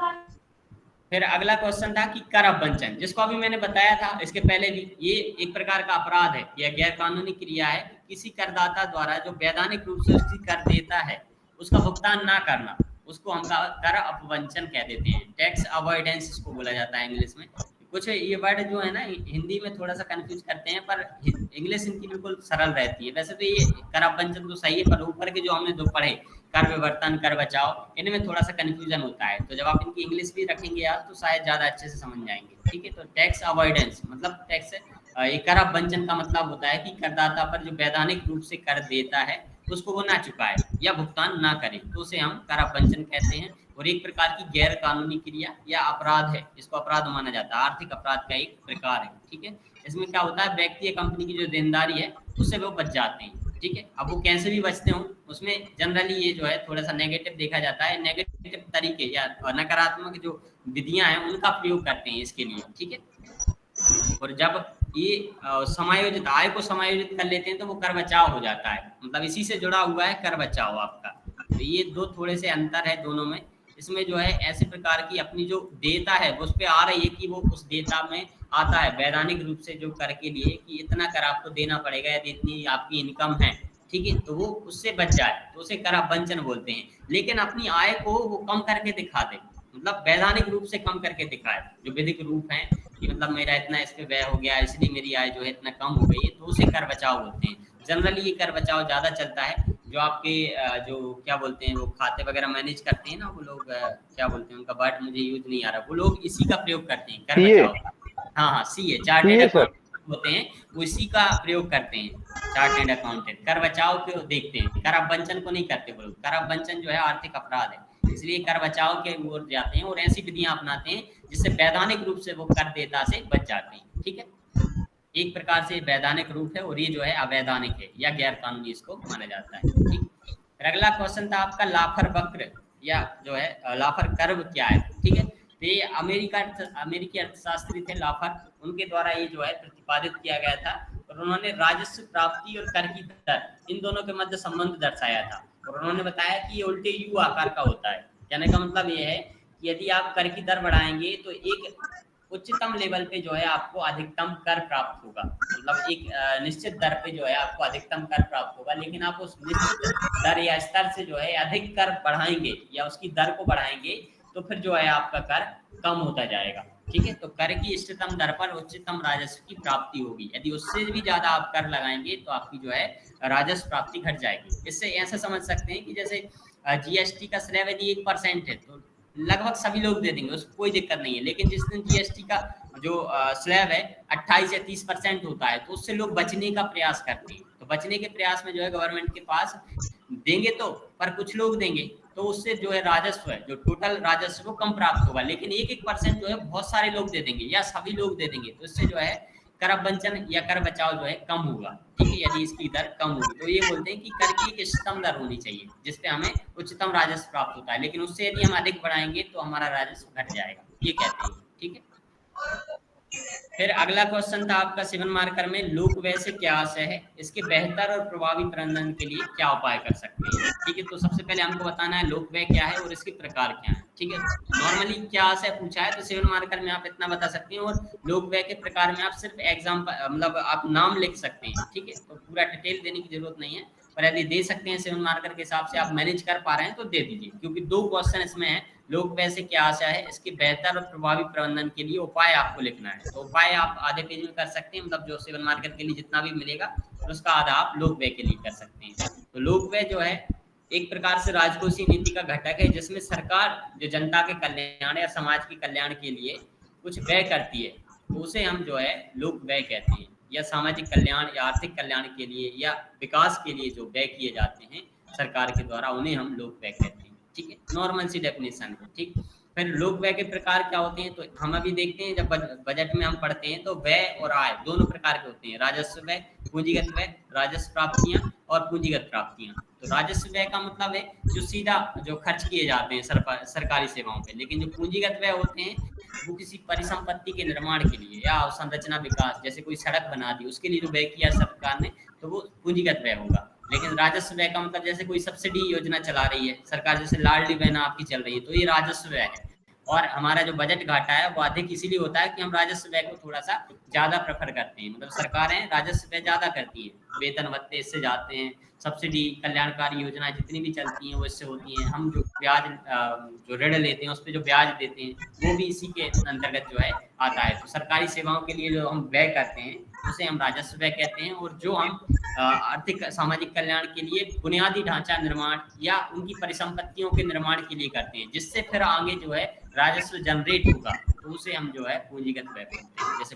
फिर अगला क्वेश्चन था कि कर अपवंचन, जिसको अभी मैंने बताया था इसके पहले भी, ये एक प्रकार का अपराध है, यह गैर कानूनी क्रिया है। किसी करदाता द्वारा जो वैधानिक रूप से उसकी कर देता है उसका भुगतान ना करना, उसको हम कर अपवंचन कह देते हैं। टैक्स अवॉइडेंस इसको बोला जाता है इंग्लिश में। कुछ ये वर्ड जो है ना हिंदी में थोड़ा सा कंफ्यूज करते हैं, पर इंग्लिश इनकी बिल्कुल सरल रहती है। वैसे तो ये कर अपवंचन तो सही है, पर ऊपर के जो हमने दो पढ़े, कर विवर्तन, कर बचाओ, इनमें थोड़ा सा कंफ्यूजन होता है। तो जब आप इनकी इंग्लिश भी रखेंगे यार तो शायद ज्यादा अच्छे से समझ जाएंगे। ठीक है, तो टैक्स अवॉइडेंस मतलब टैक्स ये कर अपवंचन का मतलब होता है कि करदाता पर जो वैधानिक रूप से कर देता है उसको वो ना चुकाए या भुगतान ना करे, तो उसे हम कर अपवंचन कहते हैं। और एक प्रकार की गैर कानूनी क्रिया या अपराध है, इसको अपराध माना जाता है, आर्थिक अपराध का एक प्रकार है। ठीक है, इसमें क्या होता है, व्यक्ति या कंपनी की जो देनदारी है उससे वो बच जाते हैं। ठीक है, अब वो कैसे भी बचते हो, उसमें जनरली ये जो है थोड़ा सा नेगेटिव देखा जाता है, नेगेटिव तरीके या नकारात्मक जो विधियां हैं उनका प्रयोग करते हैं इसके लिए। ठीक है, और जब ये समायोजित आय को समायोजित कर लेते हैं तो वो कर बचाव हो जाता है, मतलब इसी से जुड़ा हुआ है कर बचाव आपका। तो ये दो थोड़े से अंतर है दोनों में। इसमें जो है ऐसे प्रकार की अपनी जो देयता है वो उस पर आ रही है कि वो उस देयता में आता है वैधानिक रूप से जो कर के लिए कि इतना कर आपको देना पड़ेगा यदि इतनी आपकी इनकम है। ठीक है, तो वो उससे बच जाए तो उसे कर अपवंचन बोलते हैं। लेकिन अपनी आय को वो कम करके दिखा दे, मतलब वैधानिक रूप से कम करके दिखाए, जो विधिक रूप है कि मतलब मेरा इतना इस पे व्यय हो गया इसलिए मेरी आय जो है इतना कम हो गई है, तो उसे कर बचाव बोलते हैं। जनरली ये कर बचाव ज्यादा चलता है, जो आपके जो क्या बोलते हैं वो खाते वगैरह मैनेज करते हैं ना वो लोग, क्या बोलते हैं उनका वर्ड मुझे यूज नहीं आ रहा, वो लोग इसी का प्रयोग करते हैं कर सीए। बचाव। हाँ हाँ, CA chartered CA sir. Accountant होते हैं, वो इसी का प्रयोग करते हैं। चार्टेड अकाउंटेंट कर बचाव को देखते हैं, कर अपवंचन को नहीं करते वो लोग। कर अपवंचन जो है आर्थिक अपराध है, इसलिए कर बचाव के ओर जाते हैं और ऐसी विधियां अपनाते हैं जिससे वैधानिक रूप से वो कर देता से बच जाते हैं। ठीक है, एक प्रकार से वैधानिक रूप है और ये जो है अवैधानिक है या गैर कानूनी इसको माना जाता है। ठीक, फिर अगला क्वेश्चन था आपका लाफर वक्र या जो है लाफर कर्व क्या है। ठीक है, तो ये अमेरिकी अर्थशास्त्री थे लाफर, उनके द्वारा ये जो है प्रतिपादित किया गया था और उन्होंने राजस्व प्राप्ति और कर की दर इन दोनों के मध्य संबंध दर्शाया था। और उन्होंने बताया कि ये उल्टे यू आकार का होता है। कहने का मतलब ये है कि यदि आप कर की दर बढ़ाएंगे तो एक उच्चतम लेवल पे जो है आपको अधिकतम कर प्राप्त होगा, मतलब एक निश्चित दर पे जो है आपको अधिकतम कर प्राप्त होगा। लेकिन आप उस निश्चित दर या स्तर से जो है अधिक कर बढ़ाएंगे या उसकी दर को बढ़ाएंगे तो फिर जो है आपका कर कम होता जाएगा। ठीक है, तो कर की इष्टतम दर पर उच्चतम राजस्व की प्राप्ति होगी। यदि उससे भी ज्यादा आप कर लगाएंगे तो आपकी जो है राजस्व प्राप्ति घट जाएगी। इससे ऐसा समझ सकते हैं कि जैसे जीएसटी का स्लैब यदि 1% है तो लगभग सभी लोग दे देंगे, उसको कोई दिक्कत नहीं है। लेकिन जिस दिन जीएसटी का जो स्लैब है 28 या 30% होता है तो उससे लोग बचने का प्रयास करते हैं। तो बचने के प्रयास में जो है गवर्नमेंट के पास देंगे तो, पर कुछ लोग देंगे तो उससे जो है राजस्व है, जो टोटल राजस्व वो कम प्राप्त होगा। लेकिन 1% जो है बहुत सारे लोग दे देंगे या सभी लोग दे देंगे, तो इससे जो है कर अपवंचन या कर बचाव जो है कम होगा। ठीक है, यदि इसकी दर कम होगी तो ये बोलते हैं कि कर की एक इष्टतम दर होनी चाहिए जिसपे हमें उच्चतम राजस्व प्राप्त होता है, लेकिन उससे यदि हम अधिक बढ़ाएंगे तो हमारा राजस्व घट जाएगा, ये कहते हैं। ठीक है, फिर अगला क्वेश्चन था आपका 7 मार्कर में लोक व्यय से क्या आशय है, इसके बेहतर और प्रभावी प्रबंधन के लिए क्या उपाय कर सकते हैं। ठीक है, तो सबसे पहले हमको बताना है लोक व्यय क्या है और इसके प्रकार क्या है। ठीक है, नॉर्मली क्या आशय पूछा है तो 7 मार्कर में आप इतना बता सकते हैं और लोक व्यय के प्रकार में आप सिर्फ एग्जाम्पल मतलब आप नाम लिख सकते हैं। ठीक है, तो पूरा डिटेल देने की जरूरत नहीं है, पर यदि दे सकते हैं 7 मार्कर के हिसाब से आप मैनेज कर पा रहे हैं तो दे दीजिए, क्योंकि 2 क्वेश्चन इसमें है। लोक व्यय से क्या आशा है, इसके बेहतर और प्रभावी प्रबंधन के लिए उपाय आपको लिखना है। तो उपाय आप आधे पेज में कर सकते हैं, मतलब जो 7 मार्कर के लिए जितना भी मिलेगा तो उसका आधा आप लोक व्यय के लिए कर सकते हैं। तो लोक व्यय जो है एक प्रकार से राजकोषीय नीति का घटक है जिसमें सरकार जो जनता के कल्याण या समाज के कल्याण के लिए कुछ व्यय करती है तो उसे हम जो है लोक व्यय कहते हैं, या सामाजिक कल्याण या आर्थिक कल्याण के लिए या विकास के लिए जो व्यय किए जाते हैं सरकार के द्वारा, उन्हें हम लोक व्यय कहते हैं। ठीक है, नॉर्मल सी डेफिनेशन है। ठीक, फिर लोक व्यय के प्रकार क्या होते हैं, तो हम अभी देखते हैं, जब बजट में हम पढ़ते हैं तो व्यय और आय दोनों प्रकार के होते हैं, राजस्व व्यय, पूंजीगत व्यय, राजस्व प्राप्तियां और पूंजीगत प्राप्तियां। तो राजस्व व्यय का मतलब है जो सीधा जो खर्च किए जाते हैं सरकारी सेवाओं पे, लेकिन जो पूंजीगत व्यय होते हैं वो किसी परिसंपत्ति के निर्माण के लिए या अवसंरचना विकास, जैसे कोई सड़क बना दी उसके लिए जो व्यय किया सरकार ने, तो वो पूंजीगत व्यय होगा। लेकिन राजस्व व्यय का मतलब जैसे कोई सब्सिडी योजना चला रही है सरकार, जैसे लाडली बहना आपकी चल रही है, तो ये राजस्व व्यय है। और हमारा जो बजट घाटा है वो अधिक इसीलिए होता है कि हम राजस्व व्यय को थोड़ा सा ज्यादा प्रेफर करते हैं, मतलब सरकारें राजस्व व्यय ज्यादा करती है, वेतन भत्ते इससे जाते हैं, सब्सिडी कल्याणकारी योजनाएं जितनी भी चलती हैं वो इससे होती हैं, हम जो ब्याज जो ऋण लेते हैं उस पर जो ब्याज देते हैं वो भी इसी के अंतर्गत जो है आता है। तो सरकारी सेवाओं के लिए जो हम व्यय करते हैं उसे हम राजस्व व्यय कहते हैं। और जो हम आर्थिक सामाजिक कल्याण के लिए बुनियादी ढांचा निर्माण या उनकी परिसंपत्तियों के निर्माण के लिए करते हैं, जिससे फिर आगे जो है राजस्व जनरेट होगा, तो उसे हम जो है पूंजीगत व्यय बोलते हैं। जैसे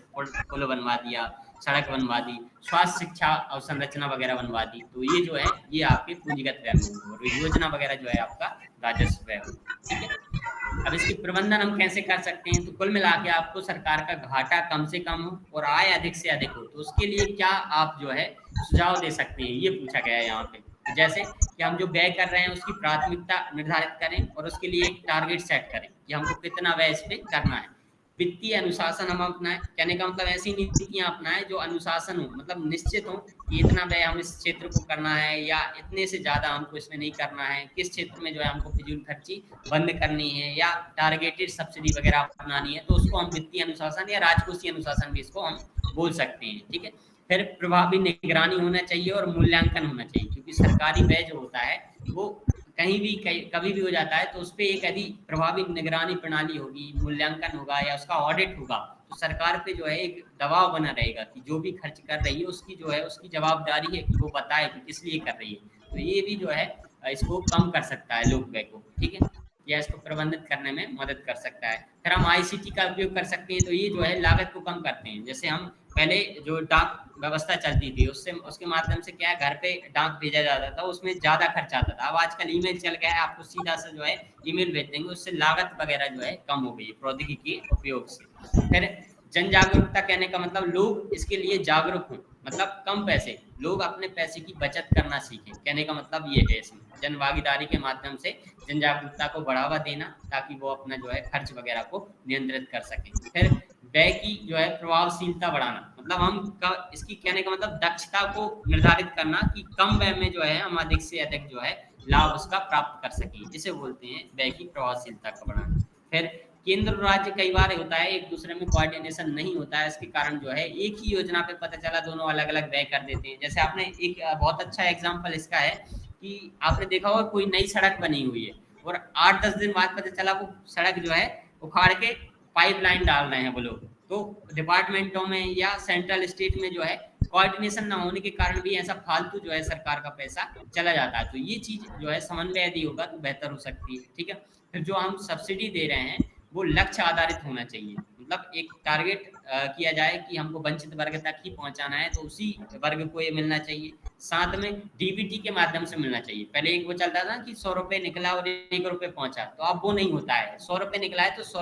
पुल बनवा दिया, सड़क बनवा दी, स्वास्थ्य शिक्षा अवसंरचना वगैरह बनवा दी, तो ये जो है ये आपके पूंजीगत व्यय में होगा, और योजना वगैरह जो है आपका राजस्व व्यय होगा। ठीक है, अब इसकी प्रबंधन हम कैसे कर सकते हैं, तो कुल मिला के आपको सरकार का घाटा कम से कम हो और आय अधिक से अधिक हो, तो उसके लिए क्या आप जो है सुझाव दे सकते हैं, ये पूछा गया है यहाँ पे। जैसे कि हम जो व्यय कर रहे हैं उसकी प्राथमिकता निर्धारित करें और उसके लिए एक टारगेट सेट करें कि हमको कितना व्यय इस पे करना है। वित्तीय अनुशासन हम अपनाएं, कहने का मतलब ऐसी नीतियां अपनाएं जो अनुशासन हो, मतलब निश्चित हो कि इतना व्यय हम इस क्षेत्र को करना है या इतने से ज्यादा हमको इसमें नहीं करना है, किस क्षेत्र में जो है हमको फिजूल खर्ची बंद करनी है या टारगेटेड सब्सिडी वगैरह अपनानी है, तो उसको हम वित्तीय अनुशासन या राजकोषीय अनुशासन भी इसको हम बोल सकते हैं। ठीक है, फिर प्रभावी निगरानी होना चाहिए और मूल्यांकन होना चाहिए, क्योंकि सरकारी व्यय जो होता है वो कहीं भी कभी भी हो जाता है, तो उस पर एक यदि प्रभावी निगरानी प्रणाली होगी, मूल्यांकन होगा या उसका ऑडिट होगा, तो सरकार पे जो है एक दबाव बना रहेगा कि जो भी खर्च कर रही है उसकी जो है उसकी जवाबदारी है कि वो बताए कि किस लिए कर रही है। तो ये भी जो है इसको कम कर सकता है लोक व्यय को। ठीक है, या इसको प्रबंधित करने में मदद कर सकता है। फिर हम आईसीटी का उपयोग कर सकते हैं, तो ये जो है लागत को कम करते हैं। जैसे हम पहले जो डाक व्यवस्था चलती थी उससे उसके माध्यम से क्या है घर पे डाक भेजा जाता था, उसमें ज्यादा खर्च आता था। अब आजकल ईमेल चल गया है, आपको सीधा सा जो है ईमेल भेज देंगे, उससे लागत वगैरह जो है कम हो गई प्रौद्योगिकी के उपयोग से। फिर जन जागरूकता, कहने का मतलब लोग इसके लिए जागरूक हों, मतलब कम पैसे लोग अपने पैसे की बचत करना सीखें, कहने का मतलब ये है इसमें जन भागीदारी के माध्यम से जन जागरूकता को बढ़ावा देना, ताकि वो अपना जो है खर्च वगैरह को नियंत्रित कर सकें। फिर व्यय की जो है प्रभावशीलता बढ़ाना, मतलब हम इसकी कहने का मतलब दक्षता को निर्धारित करना कि कम व्यय में जो है हम अधिक से अधिक जो है लाभ उसका प्राप्त कर सकें, इसे बोलते हैं व्यय की प्रभावशीलता का बढ़ाना। फिर केंद्र और राज्य कई बार होता है एक दूसरे में कोऑर्डिनेशन नहीं होता है, इसके कारण जो है एक ही योजना पे पता चला दोनों अलग अलग व्यय कर देते हैं। जैसे आपने एक बहुत अच्छा एग्जांपल इसका है कि आपने देखा होगा कोई नई सड़क बनी हुई है और 8-10 दिन बाद पता चला वो सड़क जो है उखाड़ के पाइपलाइन डाल रहे हैं वो लोग। तो डिपार्टमेंटों में या सेंट्रल स्टेट में जो है कोऑर्डिनेशन ना होने के कारण भी ऐसा फालतू जो है सरकार का पैसा चला जाता है। तो ये चीज जो है समन्वय यदि होगा तो बेहतर हो सकती है। ठीक है, फिर जो हम सब्सिडी दे रहे हैं वो लक्ष्य आधारित होना चाहिए, मतलब एक टारगेट किया जाए कि हमको वंचित वर्ग तक ही पहुंचाना है, तो उसी वर्ग को ये मिलना चाहिए। साथ में डीबीटी के माध्यम से मिलना चाहिए। पहले एक वो चलता था कि 100 रुपए निकला और 1 रुपए पहुंचा, तो अब वो नहीं होता है। 100 रुपए निकला है तो 100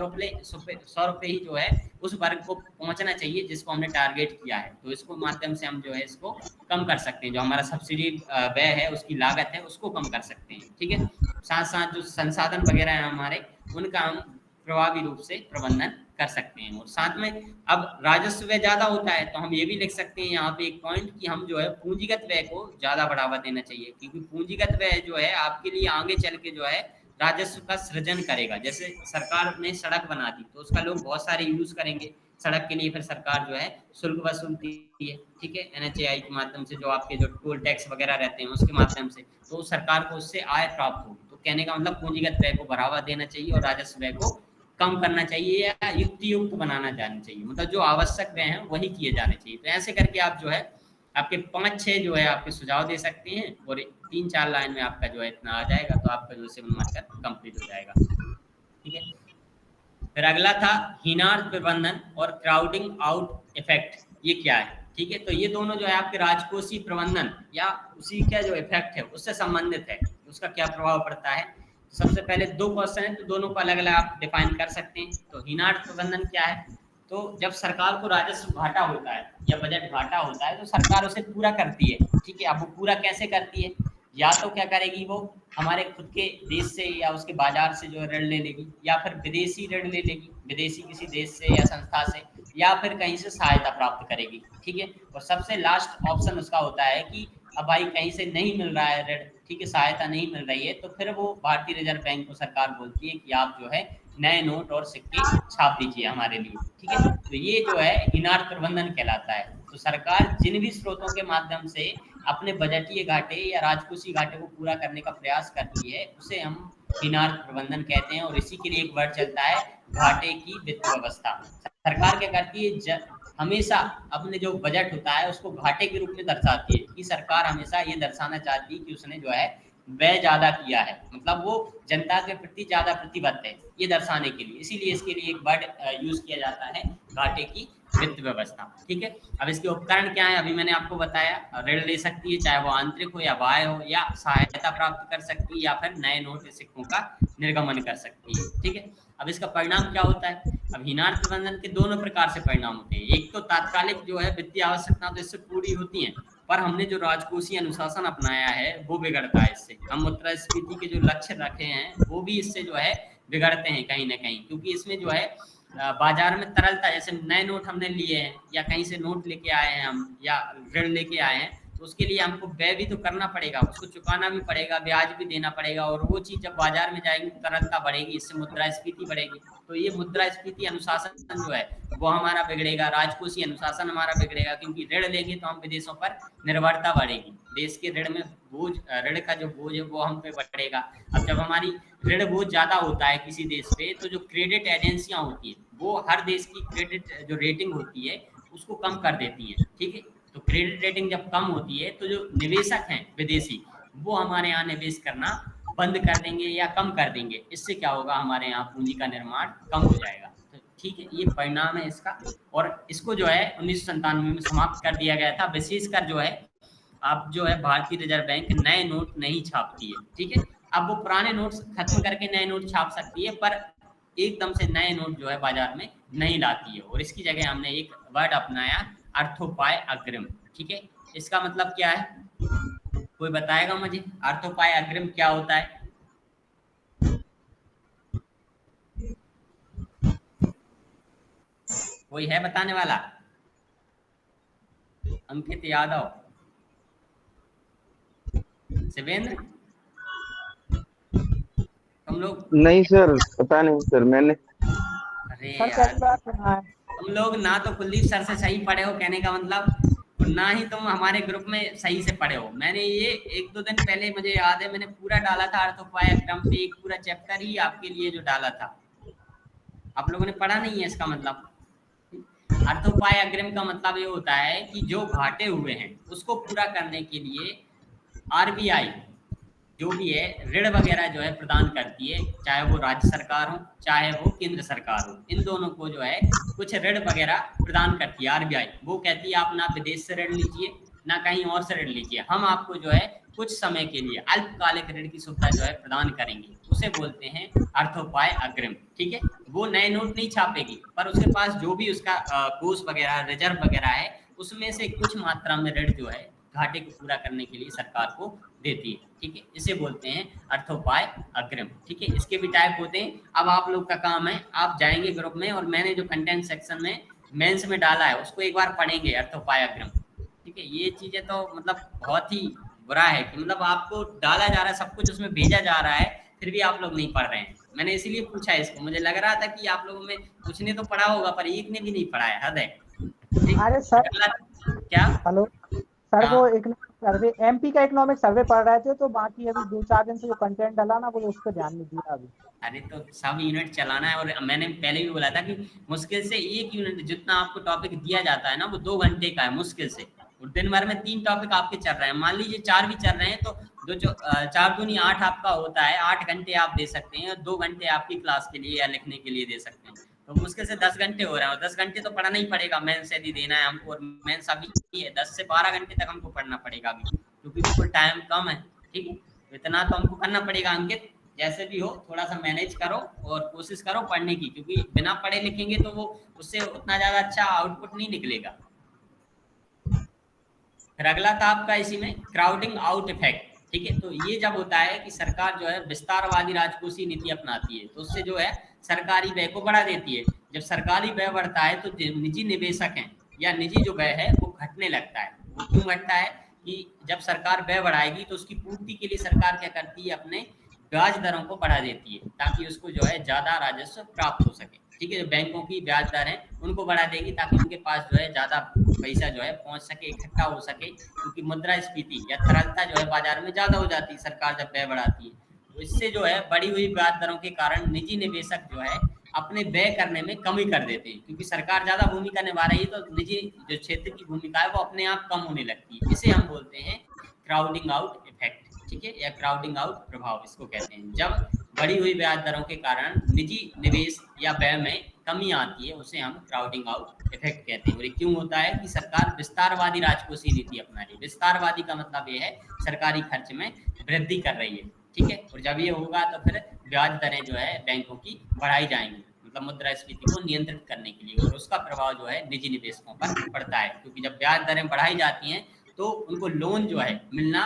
रुपए ही जो है उस वर्ग को पहुंचना चाहिए जिसको हमने टारगेट किया है। तो इसको माध्यम से हम जो है इसको कम कर सकते हैं, जो हमारा सब्सिडी व्यय है उसकी लागत है उसको कम कर सकते हैं। ठीक है, साथ साथ जो संसाधन वगैरह है हमारे उनका हम प्रभावी रूप से प्रबंधन कर सकते हैं। और साथ में अब राजस्व व्यय ज्यादा होता है तो हम ये भी लिख सकते हैं यहाँ पे एक पॉइंट कि हम जो है पूंजीगत व्यय को ज्यादा बढ़ावा देना चाहिए, क्योंकि पूंजीगत व्यय जो है आपके लिए आगे चल के जो है राजस्व का सृजन करेगा। जैसे सरकार ने सड़क बना दी तो उसका लोग बहुत सारे यूज करेंगे सड़क के लिए, फिर सरकार जो है शुल्क वसूलती है। ठीक है, NHAI के माध्यम से जो आपके जो टोल टैक्स वगैरह रहते हैं उसके माध्यम से, तो सरकार को उससे आय प्राप्त होगी। तो कहने का मतलब पूंजीगत व्यय को बढ़ावा देना चाहिए और राजस्व व्यय को कम करना चाहिए या युक्त बनाना जाना चाहिए, मतलब जो आवश्यक व्यय हैं वही किए जाने चाहिए। तो ऐसे करके आप जो है आपके 5-6 जो है आपके सुझाव दे सकते हैं और 3-4 लाइन में आपका जो है इतना आ जाएगा, तो आपका जो 7 मार्कर कंप्लीट हो जाएगा। ठीक है, फिर अगला था हीनार्थ प्रबंधन और क्राउडिंग आउट इफेक्ट, ये क्या है, ठीक है। तो ये दोनों जो है आपके राजकोषीय प्रबंधन या उसी का जो इफेक्ट है उससे संबंधित है, उसका क्या प्रभाव पड़ता है। सबसे पहले 2 क्वेश्चन है, तो दोनों को अलग अलग आप डिफाइन कर सकते हैं। तो हीनार्थ प्रबंधन क्या है, तो जब सरकार को राजस्व घाटा होता है या बजट घाटा होता है तो सरकार उसे पूरा करती है, ठीक है। अब वो पूरा कैसे करती है, या तो क्या करेगी, वो हमारे खुद के देश से या उसके बाजार से जो ऋण ले लेगी, या फिर विदेशी ऋण ले लेगी, विदेशी किसी देश से या संस्था से, या फिर कहीं से सहायता प्राप्त करेगी, ठीक है। और सबसे लास्ट ऑप्शन उसका होता है कि अब भाई कहीं से नहीं मिल रहा है ऋण, ठीक है, सहायता नहीं मिल रही है, तो फिर वो भारतीय रिजर्व बैंक को सरकार बोलती है कि आप जो है नए नोट और सिक्के छाप दीजिए हमारे लिए, ठीक है। तो ये जो है हीनार्थ प्रबंधन कहलाता है। तो सरकार जिन भी स्रोतों के माध्यम से अपने बजटीय घाटे या राजकोषीय घाटे को पूरा करने का प्रयास करती है उसे हम हीनार्थ प्रबंधन कहते हैं। और इसी के लिए एक वर्ड चलता है घाटे की वित्त व्यवस्था। सरकार क्या करती है, हमेशा अपने जो बजट होता है उसको घाटे के रूप में दर्शाती है, कि सरकार हमेशा ये दर्शाना चाहती है कि उसने जो है व्यय ज्यादा किया है, मतलब वो जनता के प्रति ज्यादा प्रतिबद्ध है, ये दर्शाने के लिए। इसीलिए इसके लिए एक वर्ड यूज किया जाता है, घाटे की वित्त व्यवस्था, ठीक है। अब इसके उपकरण क्या है, अभी मैंने आपको बताया, ऋण ले सकती है, चाहे वो आंतरिक हो या बाह्य हो, या सहायता प्राप्त कर सकती है, या फिर नए नोट सिक्कों का निर्गमन कर सकती है, ठीक है। अब इसका परिणाम क्या होता है, अब हीनार्थ प्रबंधन के दोनों प्रकार से परिणाम होते हैं। एक तो तात्कालिक जो है वित्तीय आवश्यकता तो इससे पूरी होती है, पर हमने जो राजकोषीय अनुशासन अपनाया है वो बिगड़ता है इससे। हम मुद्रास्फीति के जो लक्ष्य रखे हैं वो भी इससे जो है बिगड़ते हैं कहीं ना कहीं, क्योंकि इसमें जो है बाजार में तरलता, जैसे नए नोट हमने लिए हैं या कहीं से नोट लेके आए हैं हम या ऋण लेके आए हैं, तो उसके लिए हमको व्यय भी तो करना पड़ेगा, उसको चुकाना भी पड़ेगा, ब्याज भी देना पड़ेगा, और वो चीज जब बाजार में जाएगी तरलता बढ़ेगी, इससे मुद्रास्फीति बढ़ेगी। तो ये मुद्रास्फीति अनुशासन जो है वो हमारा बिगड़ेगा, राजकोषीय अनुशासन हमारा बिगड़ेगा, क्योंकि ऋण लेंगे तो हम विदेशों पर निर्भरता बढ़ेगी, देश के ऋण में बोझ, ऋण का जो बोझ है वो हम पे बढ़ेगा। अब जब हमारी ऋण बोझ ज्यादा होता है किसी देश पे, तो जो क्रेडिट एजेंसियां होती है वो हर देश की क्रेडिट जो रेटिंग होती है उसको कम कर देती है, ठीक है। तो क्रेडिट रेटिंग जब कम होती है तो जो निवेशक हैं विदेशी वो हमारे यहाँ निवेश करना बंद कर देंगे या कम कर देंगे। इससे क्या होगा, हमारे यहाँ पूंजी का निर्माण कम हो जाएगा। तो ठीक है, ये परिणाम है इसका। और इसको जो है 1997 में समाप्त कर दिया गया था। विशेषकर जो है आप जो है भारतीय रिजर्व बैंक नए नोट नहीं छापती है, ठीक है। अब वो पुराने नोट्स खत्म करके नए नोट छाप सकती है, पर एकदम से नए नोट जो है बाजार में नहीं लाती है। और इसकी जगह हमने एक वर्ड अपनाया, अर्थोपाय अग्रिम, ठीक है। इसका मतलब क्या है, कोई बताएगा मुझे, अर्थोपाय अग्रिम क्या होता है? कोई है बताने वाला? अंकित यादव, शिवेंद्र, तुम लोग? नहीं सर, पता नहीं सर मैंने। अरे सर यार, पहली बार सुना है। तुम लोग ना तो कुलदीप सर से सही पढ़े हो कहने का मतलब, और ना ही तुम हमारे ग्रुप में सही से पढ़े हो। मैंने ये 1-2 दिन पहले मुझे याद है मैंने पूरा डाला था अर्थोपाय अग्रिम पे, एक पूरा चैप्टर ही आपके लिए जो डाला था। आप लोगों ने पढ़ा नहीं है इसका मतलब। अर्थोपाय अग्रिम का मतलब ये होता है कि जो घाटे हुए हैं उसको पूरा करने के लिए आरबीआई जो भी है ऋण वगैरह जो है प्रदान करती है, चाहे वो राज्य सरकार हो चाहे वो केंद्र सरकार हो, इन दोनों को जो है कुछ ऋण वगैरह प्रदान करती है आरबीआई। वो कहती है आप ना विदेश से ऋण लीजिए ना कहीं और से ऋण लीजिए, हम आपको जो है कुछ समय के लिए अल्पकालिक ऋण की सुविधा जो है प्रदान करेंगे, उसे बोलते हैं अर्थोपाय अग्रिम, ठीक है। वो नए नोट नहीं छापेगी, पर उसके पास जो भी उसका कोष वगैरह रिजर्व वगैरह है उसमें से कुछ मात्रा में ऋण जो है घाटे को पूरा करने के लिए सरकार को देती है, ठीक है। इसे बोलते हैं अर्थोपाय अग्रिम, ठीक है। इसके भी टाइप होते हैं। अब आप लोग का काम है, आप जाएंगे ग्रुप में और मैंने जो कंटेंट सेक्शन में मेंस में डाला है उसको एक बार पढ़ेंगे, अर्थोपाय अग्रिम, ठीक है। ये चीजें तो मतलब बहुत ही बुरा है कि मतलब आपको डाला जा रहा है, सब कुछ उसमें भेजा जा रहा है, फिर भी आप लोग नहीं पढ़ रहे हैं। मैंने इसीलिए पूछा इसको, मुझे लग रहा था कि आप लोगों में कुछ ने तो पढ़ा होगा पर एक ने भी नहीं पढ़ा है, हद है। अरे सर, क्या हेलो सर, वो इकोनॉमिक सर्वे, एमपी का इकोनॉमिक सर्वे पढ़ रहे थे, तो बाकी अभी 2-4 दिन से जो कंटेंट डाला ना वो उस पर ध्यान नहीं दिया अभी। अरे तो सब यूनिट चलाना है। और मैंने पहले भी बोला था कि मुश्किल से एक यूनिट जितना आपको टॉपिक दिया जाता है ना वो 2 घंटे का है मुश्किल से, और दिन भर में 3 टॉपिक आपके चल रहे हैं। मान लीजिए 4 भी चल रहे हैं तो 4 दूनी 8 आपका होता है, 8 घंटे आप दे सकते हैं और 2 घंटे आपकी क्लास के लिए या लिखने के लिए दे सकते हैं। तो मुश्किल से 10 घंटे हो रहे हैं, और 10 घंटे तो पढ़ना ही पड़ेगा, मेंस यदि देना है हमको, और मेंस अभी है 10 से 12 घंटे तक हमको पढ़ना पड़ेगा अभी, क्योंकि बिल्कुल टाइम कम है। ठीक है, इतना तो हमको करना पड़ेगा अंकित, जैसे भी हो थोड़ा सा मैनेज करो और कोशिश करो पढ़ने की, क्योंकि बिना पढ़े लिखेंगे तो वो उससे उतना ज्यादा अच्छा आउटपुट नहीं निकलेगा। फिर अगला था आपका इसी में क्राउडिंग आउट इफेक्ट। ठीक है, तो ये जब होता है कि सरकार जो है विस्तारवादी राजकोषीय नीति अपनाती है, तो उससे जो है सरकारी व्यय को बढ़ा देती है। जब सरकारी व्यय बढ़ता है तो निजी निवेशक हैं या निजी जो व्यय है वो घटने लगता है। वो क्यों घटता है कि जब सरकार व्यय बढ़ाएगी तो उसकी पूर्ति के लिए सरकार क्या करती है, अपने ब्याज दरों को बढ़ा देती है, ताकि उसको जो है ज्यादा राजस्व प्राप्त हो सके। ठीक है, जो बैंकों की ब्याज दर है उनको बढ़ा देगी, ताकि उनके पास जो है ज्यादा पैसा जो है पहुंच सके, इकट्ठा हो सके, क्योंकि मुद्रास्फीति या तरलता जो है बाजार में ज्यादा हो जाती है सरकार जब व्यय बढ़ाती है। तो इससे जो है बढ़ी हुई ब्याज दरों के कारण निजी निवेशक जो है अपने व्यय करने में कमी कर देते हैं, क्योंकि सरकार ज्यादा भूमिका निभा रही है तो निजी जो क्षेत्र की भूमिका है वो अपने आप कम होने लगती है। इसे हम बोलते हैं क्राउडिंग आउट इफेक्ट। ठीक है, या क्राउडिंग आउट प्रभाव इसको कहते हैं। जब बढ़ी हुई ब्याज दरों के कारण निजी निवेश या व्यय में कमी आती है, उसे हम क्राउडिंग आउट इफेक्ट कहते हैं। और ये क्यों होता है कि सरकार विस्तारवादी राजकोषीय नीति अपना रही है। विस्तारवादी का मतलब ये है सरकारी खर्च में वृद्धि कर रही है। ठीक है, और जब ये होगा तो फिर ब्याज दरें जो है बैंकों की बढ़ाई जाएंगी, मतलब मुद्रास्फीति को नियंत्रित करने के लिए, और उसका प्रभाव जो है निजी निवेशकों पर पड़ता है, क्योंकि जब ब्याज दरें बढ़ाई जाती हैं तो उनको लोन जो है मिलना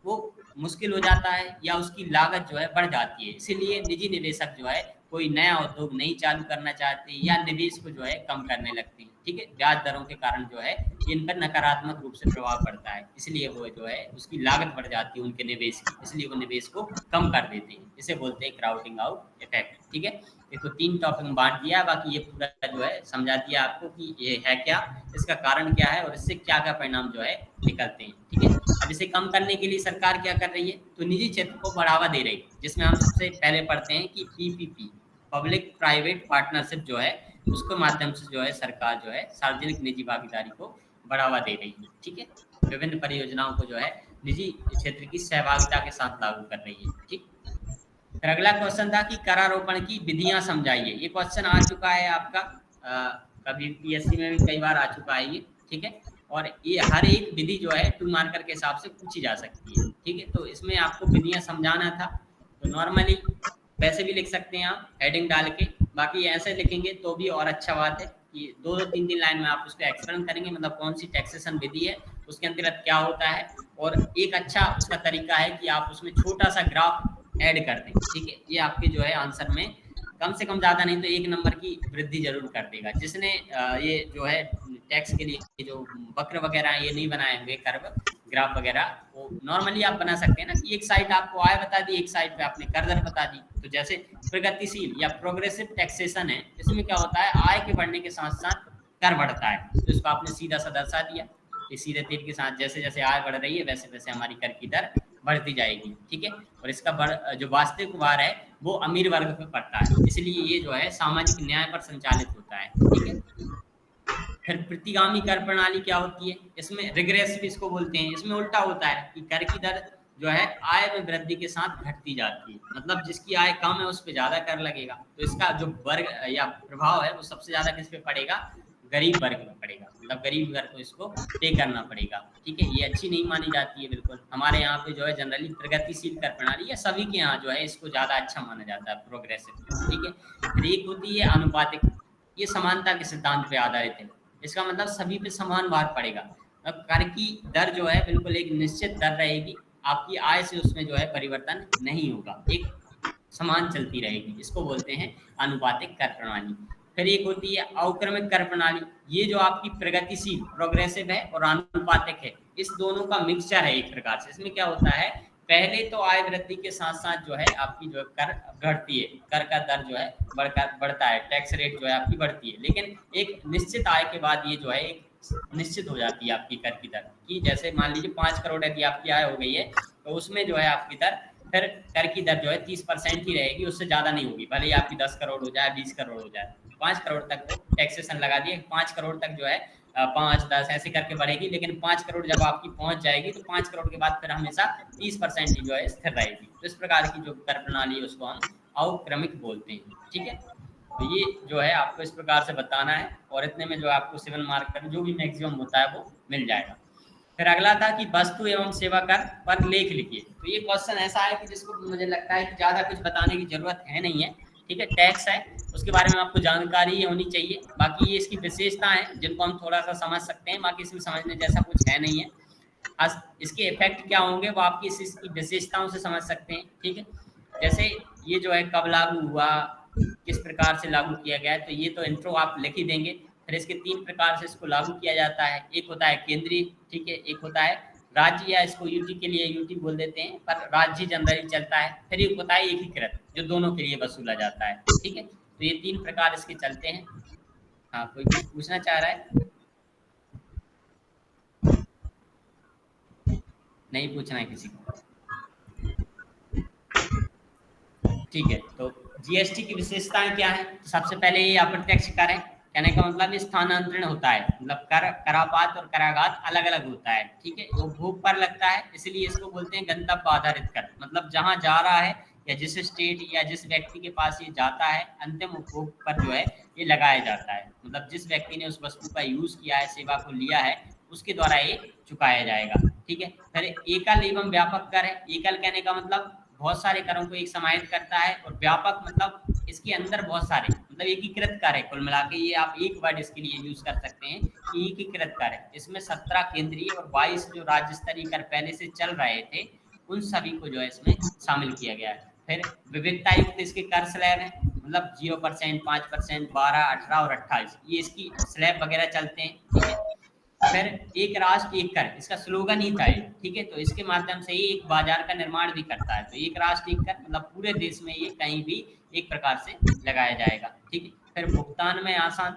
वो मुश्किल हो जाता है, या उसकी लागत जो है बढ़ जाती है। इसीलिए निजी निवेशक जो है कोई नया उद्योग नहीं चालू करना चाहते, या निवेश को जो है कम करने लगते हैं। ठीक है, ब्याज दरों के कारण जो है इन पर नकारात्मक रूप से प्रभाव पड़ता है, इसलिए वो जो है उसकी लागत बढ़ जाती है उनके निवेश की, इसलिए वो निवेश को कम कर देते हैं। इसे बोलते हैं क्राउडिंग आउट इफेक्ट। ठीक है, इसको 3 टॉपिक में बांट दिया, बाकी ये पूरा जो है समझा दिया आपको कि ये है क्या, इसका कारण क्या है, और इससे क्या क्या परिणाम जो है निकलते हैं। ठीक है, अब इसे कम करने के लिए सरकार क्या कर रही है, तो निजी क्षेत्र को बढ़ावा दे रही है, जिसमें हम सबसे पहले पढ़ते हैं कि पीपीपी, पब्लिक प्राइवेट पार्टनरशिप जो है उसके माध्यम से जो है सरकार जो है सार्वजनिक निजी भागीदारी को बढ़ावा दे रही है। ठीक है, विभिन्न परियोजनाओं को जो है निजी क्षेत्र की सहभागिता के साथ लागू कर रही है। ठीक, फिर अगला क्वेश्चन था कि करारोपण की विधियां समझाइए। ये क्वेश्चन आ चुका है आपका, कभी पीएससी में भी कई बार आ चुका है ये। ठीक है, और ये हर एक विधि जो है 2 मार्कर के हिसाब से पूछी जा सकती है। ठीक है, तो इसमें आपको विधियां समझाना था, तो नॉर्मली वैसे भी लिख सकते हैं आप हेडिंग डाल के, बाकी ऐसे लिखेंगे तो भी और अच्छा बात है कि 2-2 3-3 लाइन में आप उसको एक्सप्लेन करेंगे, मतलब कौन सी टैक्सेशन विधि है, उसके अंतर्गत क्या होता है, और एक अच्छा उसका तरीका है कि आप उसमें छोटा सा ग्राफ ऐड कर दें। ठीक है, ये आपके जो है आंसर में कम से कम ज़्यादा नहीं तो 1 नंबर की वृद्धि जरूर कर देगा। जिसने ये जो है टैक्स के लिए जो वक्र वगैरह ये नहीं बनाए हुए कर्व ग्राफ वगैरह, वो नॉर्मली आप बना सकते हैं ना, कि एक साइड आपको आय बता दी, एक साइड पे आपने कर दर बता दी। तो जैसे प्रगतिशील या प्रोग्रेसिव टैक्सेशन है, इसमें क्या होता है, आय के बढ़ने के साथ साथ कर बढ़ता है, तो इसको आपने सीधा सा दर्शा दिया। इस सीधे तीर के साथ जैसे जैसे आय बढ़ रही है वैसे वैसे हमारी कर की दर बढ़ती जाएगी। ठीक है, और इसका जो वास्तविक भार है वो अमीर वर्ग पे पड़ता है, इसलिए ये जो है सामाजिक न्याय पर संचालित होता है। ठीक है, फिर प्रतिगामी कर प्रणाली क्या होती है, इसमें रिग्रेसिव इसको बोलते हैं। इसमें उल्टा होता है कि कर की दर जो है आय में वृद्धि के साथ घटती जाती है, मतलब जिसकी आय कम है उस पर ज्यादा कर लगेगा, तो इसका जो वर्ग या प्रभाव है वो सबसे ज्यादा किस पे पड़ेगा, गरीब वर्ग में पड़ेगा, मतलब गरीब वर्ग को इसको पे करना पड़ेगा। ठीक है, ये अच्छी नहीं मानी जाती है बिल्कुल। हमारे यहाँ पे जो है जनरली प्रगतिशील कर प्रणाली या सभी के यहाँ जो है इसको ज्यादा अच्छा माना जाता है, प्रोग्रेसिव। ठीक है, फिर एक होती है अनुपातिक, ये समानता के सिद्धांत पे आधारित है। इसका मतलब सभी पे समान भार पड़ेगा, मतलब कर की दर जो है बिल्कुल एक निश्चित दर रहेगी, आपकी आय से उसमें जो है परिवर्तन नहीं होगा, एक समान चलती रहेगी। इसको बोलते हैं अनुपातिक कर प्रणाली। फिर एक होती है अवक्रमिक कर प्रणाली, ये जो आपकी प्रगतिशील प्रोग्रेसिव है और अनुपातिक है, इस दोनों का मिक्सचर है एक प्रकार से। इसमें क्या होता है, पहले तो आय वृद्धि के साथ साथ जो है आपकी जो कर बढ़ती है, कर का दर जो है बढ़ता है, टैक्स रेट जो है आपकी बढ़ती है, लेकिन एक निश्चित आय के बाद ये जो है एक निश्चित हो जाती है आपकी कर की दर की। जैसे मान लीजिए 5 करोड़ यदि आपकी आय हो गई है, तो उसमें जो है आपकी दर फिर कर की दर जो है 30% ही रहेगी, उससे ज़्यादा नहीं होगी, भले ही आपकी 10 करोड़ हो जाए, 20 करोड़ हो जाए, 5 करोड़ तक वो टैक्सेशन लगा दिए। 5 करोड़ तक जो है 5, 10 ऐसे करके बढ़ेगी, लेकिन 5 करोड़ जब आपकी पहुंच जाएगी तो 5 करोड़ के बाद फिर हमेशा 30% ही जो है स्थिर रहेगी। तो इस प्रकार की जो कर प्रणाली है उसको हम अवक्रमिक बोलते हैं। ठीक है, तो ये जो है आपको इस प्रकार से बताना है, और इतने में जो आपको 7 मार्क का जो भी मैक्सिमम होता है वो मिल जाएगा। फिर अगला था कि वस्तु एवं सेवा कर पर लेख लिखिए। तो ये क्वेश्चन ऐसा है कि जिसको मुझे लगता है कि ज़्यादा कुछ बताने की जरूरत है नहीं है, ठीक है। टैक्स है, उसके बारे में आपको जानकारी होनी चाहिए, बाकी ये इसकी विशेषता है जिनको हम थोड़ा सा समझ सकते हैं, बाकी इसमें समझने जैसा कुछ है नहीं है। इसके इफेक्ट क्या होंगे वो आपकी इसकी विशेषताओं से समझ सकते हैं, ठीक है। जैसे ये जो है कब लागू हुआ, किस प्रकार से लागू किया गया है, तो ये तो इंट्रो आप लिख ही देंगे। फिर इसके 3 प्रकार से इसको लागू किया जाता है, एक होता है केंद्रीय, ठीक है, एक होता है राज्य, या इसको यूटी के लिए यूटी बोल देते हैं पर राज्य जनरली चलता है। फिर एक होता है एकीकृत जो दोनों के लिए वसूला जाता है, ठीक है। तो ये 3 प्रकार इसके चलते हैं। हाँ, कोई कुछ पूछना चाह रहा है? नहीं पूछना है किसी को? ठीक है। तो जीएसटी की विशेषताएं क्या है? तो सबसे पहले ये अप्रत्यक्ष कर है, कहने का मतलब स्थानांतरण होता है, मतलब कर, करापात और कराघात अलग अलग होता है, ठीक है। वो भोग पर लगता है, इसलिए इसको बोलते हैं गंतव्य आधारित कर, मतलब जहां जा रहा है या जिस स्टेट या जिस व्यक्ति के पास ये जाता है अंतिम उपभोग पर जो है ये लगाया जाता है, मतलब जिस व्यक्ति ने उस वस्तु का यूज किया है, सेवा को लिया है, उसके द्वारा ये चुकाया जाएगा, ठीक है। फिर एकल एवं व्यापक कर है। एकल कहने का मतलब बहुत सारे करों को एक समाहित करता है, और व्यापक मतलब इसके अंदर बहुत सारे, मतलब एकीकृत कर है। कुल मिला के ये आप एक वर्ड इसके लिए यूज कर सकते हैं कि एकीकृत कर है। इसमें 17 केंद्रीय और 22 जो राज्य स्तरीय कर पहले से चल रहे थे उन सभी को जो है इसमें शामिल किया गया है। फिर विविधता युक्त इसके कर स्लैब है, मतलब 0%, 5%, 12, 18 और 28, ये इसकी स्लैब वगैरह चलते हैं, ठीक है। फिर एक राष्ट्र एक कर, इसका स्लोगन ही था ये, ठीक है। तो इसके माध्यम से ही एक बाजार का निर्माण भी करता है। तो एक राष्ट्र एक कर मतलब पूरे देश में ये कहीं भी एक प्रकार से लगाया जाएगा, ठीक है। फिर भुगतान में आसान,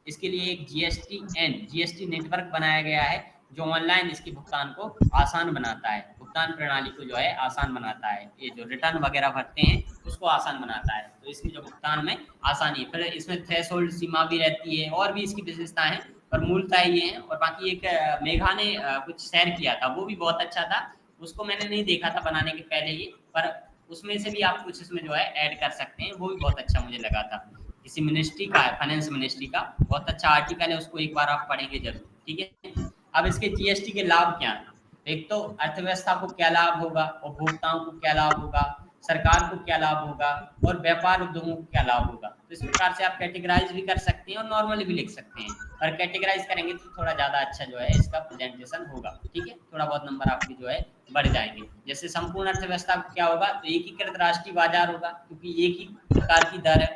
इसके लिए एक जीएसटी नेटवर्क बनाया गया है जो ऑनलाइन इसके भुगतान को आसान बनाता है, भुगतान प्रणाली को जो है आसान बनाता है, ये जो रिटर्न वगैरह भरते हैं उसको आसान बनाता है। तो इसकी जो भुगतान में आसानी है। फिर इसमें थ्रेशोल्ड सीमा भी रहती है, और भी इसकी विशेषताएं हैं, पर मूलतः ये है। और बाकी एक मेघा ने कुछ शेयर किया था, वो भी बहुत अच्छा था, उसको मैंने नहीं देखा था बनाने के पहले ही, पर उसमें से भी आप कुछ इसमें जो है ऐड कर सकते हैं, वो भी बहुत अच्छा मुझे लगा था। किसी मिनिस्ट्री का है, फाइनेंस मिनिस्ट्री का, बहुत अच्छा आर्टिकल है, उसको एक बार आप पढ़ेंगे जरूर, ठीक है। अब इसके जीएसटी के लाभ क्या हैं? एक तो अर्थव्यवस्था को क्या लाभ होगा, उपभोक्ताओं को क्या लाभ होगा, सरकार को क्या लाभ होगा, और व्यापार उद्योगों को क्या लाभ होगा। तो इस प्रकार से आप कैटेगराइज भी कर सकते हैं और नॉर्मली भी लिख सकते हैं, और कैटेगराइज करेंगे तो थोड़ा ज़्यादा अच्छा जो है इसका प्रेजेंटेशन होगा, ठीक है। थोड़ा बहुत नंबर आपके जो है बढ़ जाएंगे। जैसे संपूर्ण अर्थव्यवस्था को क्या होगा, तो एकीकृत राष्ट्रीय बाजार होगा, क्योंकि एक ही प्रकार की दर है,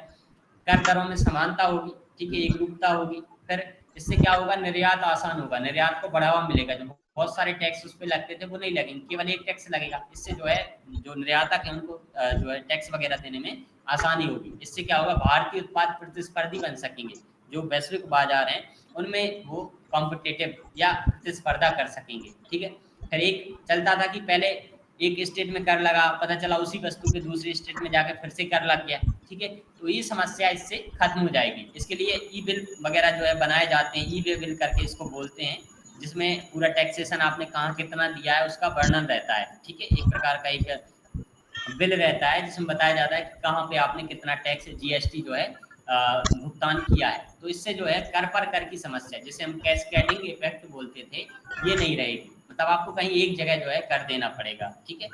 कर दरों में समानता होगी, ठीक है, एकरूपता होगी। फिर इससे क्या होगा, निर्यात आसान होगा, निर्यात को बढ़ावा मिलेगा। जो बहुत सारे टैक्स उस पर लगते थे वो नहीं लगेंगे, केवल एक टैक्स लगेगा। इससे जो है जो निर्यातक है उनको जो है टैक्स वगैरह देने में आसानी होगी। इससे क्या होगा, भारतीय उत्पाद प्रतिस्पर्धी बन सकेंगे, जो वैश्विक बाजार हैं उनमें वो कॉम्पिटिटिव या प्रतिस्पर्धा कर सकेंगे, ठीक है। फिर एक चलता था कि पहले एक स्टेट में कर लगा, पता चला उसी वस्तु के दूसरी स्टेट में जाकर फिर से कर लग गया, ठीक है। तो ये समस्या इससे खत्म हो जाएगी। इसके लिए ई बिल वगैरह जो है बनाए जाते हैं, ई वे बिल करके इसको बोलते हैं, जिसमें पूरा टैक्सेशन आपने कहाँ कितना दिया है उसका वर्णन रहता है, ठीक है। एक प्रकार का एक बिल रहता है जिसमें बताया जाता है कि कहाँ पे आपने कितना टैक्स जीएसटी जो है भुगतान किया है। तो इससे जो है कर पर कर की समस्या, जिसे हम कैस्केडिंग इफेक्ट बोलते थे, ये नहीं रहेगी। मतलब आपको कहीं एक जगह जो है कर देना पड़ेगा, ठीक है।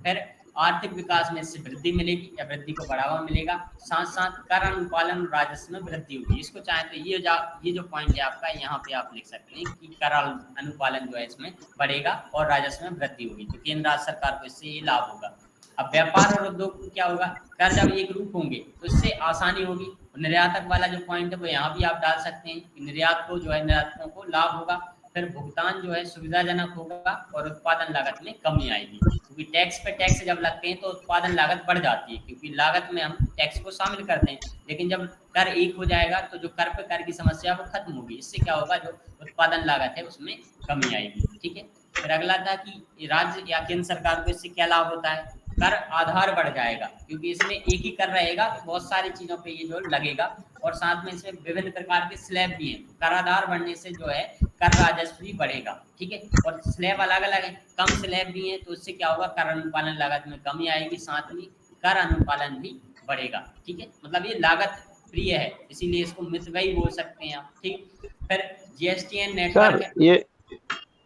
फिर आर्थिक विकास में इससे वृद्धि मिलेगी या वृद्धि को बढ़ावा मिलेगा, साथ साथ कर अनुपालन राजस्व में वृद्धि होगी। इसको चाहे तो ये जो पॉइंट है आपका, यहाँ पे आप लिख सकते हैं कि कर अनुपालन जो है इसमें बढ़ेगा और राजस्व में वृद्धि होगी, तो केंद्र राज्य सरकार को इससे ये लाभ होगा। अब व्यापार और उद्योग को क्या होगा, कर जब एक रूप होंगे तो इससे आसानी होगी। निर्यातक वाला जो पॉइंट है वो यहाँ भी आप डाल सकते हैं कि निर्यात को जो है निर्यातकों को लाभ होगा। फिर भुगतान जो है सुविधाजनक होगा और उत्पादन लागत में कमी आएगी, क्योंकि टैक्स पे टैक्स जब लगते हैं तो उत्पादन लागत बढ़ जाती है, क्योंकि लागत में हम टैक्स को शामिल करते हैं। लेकिन जब कर एक हो जाएगा तो जो कर पे कर की समस्या वो खत्म होगी। इससे क्या होगा, जो उत्पादन लागत है उसमें कमी आएगी, ठीक है। फिर अगला था कि राज्य या केंद्र सरकार को इससे क्या लाभ होता है, कर आधार बढ़ जाएगा, क्योंकि इसमें एक ही कर रहेगा तो बहुत सारी चीजों पे ये जो लगेगा, और साथ में इसमें विभिन्न प्रकार के स्लैब भी हैं। कर आधार बढ़ने से जो है कर राजस्व भी बढ़ेगा, ठीक है। और स्लैब अलग अलग है, कम स्लैब भी है, तो इससे क्या होगा, कर अनुपालन लागत में कमी आएगी, साथ में कर अनुपालन भी बढ़ेगा, ठीक है। मतलब ये लागत प्रिय है, इसीलिए इसको मितव्ययी बोल सकते हैं आप। ठीक, फिर जीएसटीएन सर नेटवर्क है। ये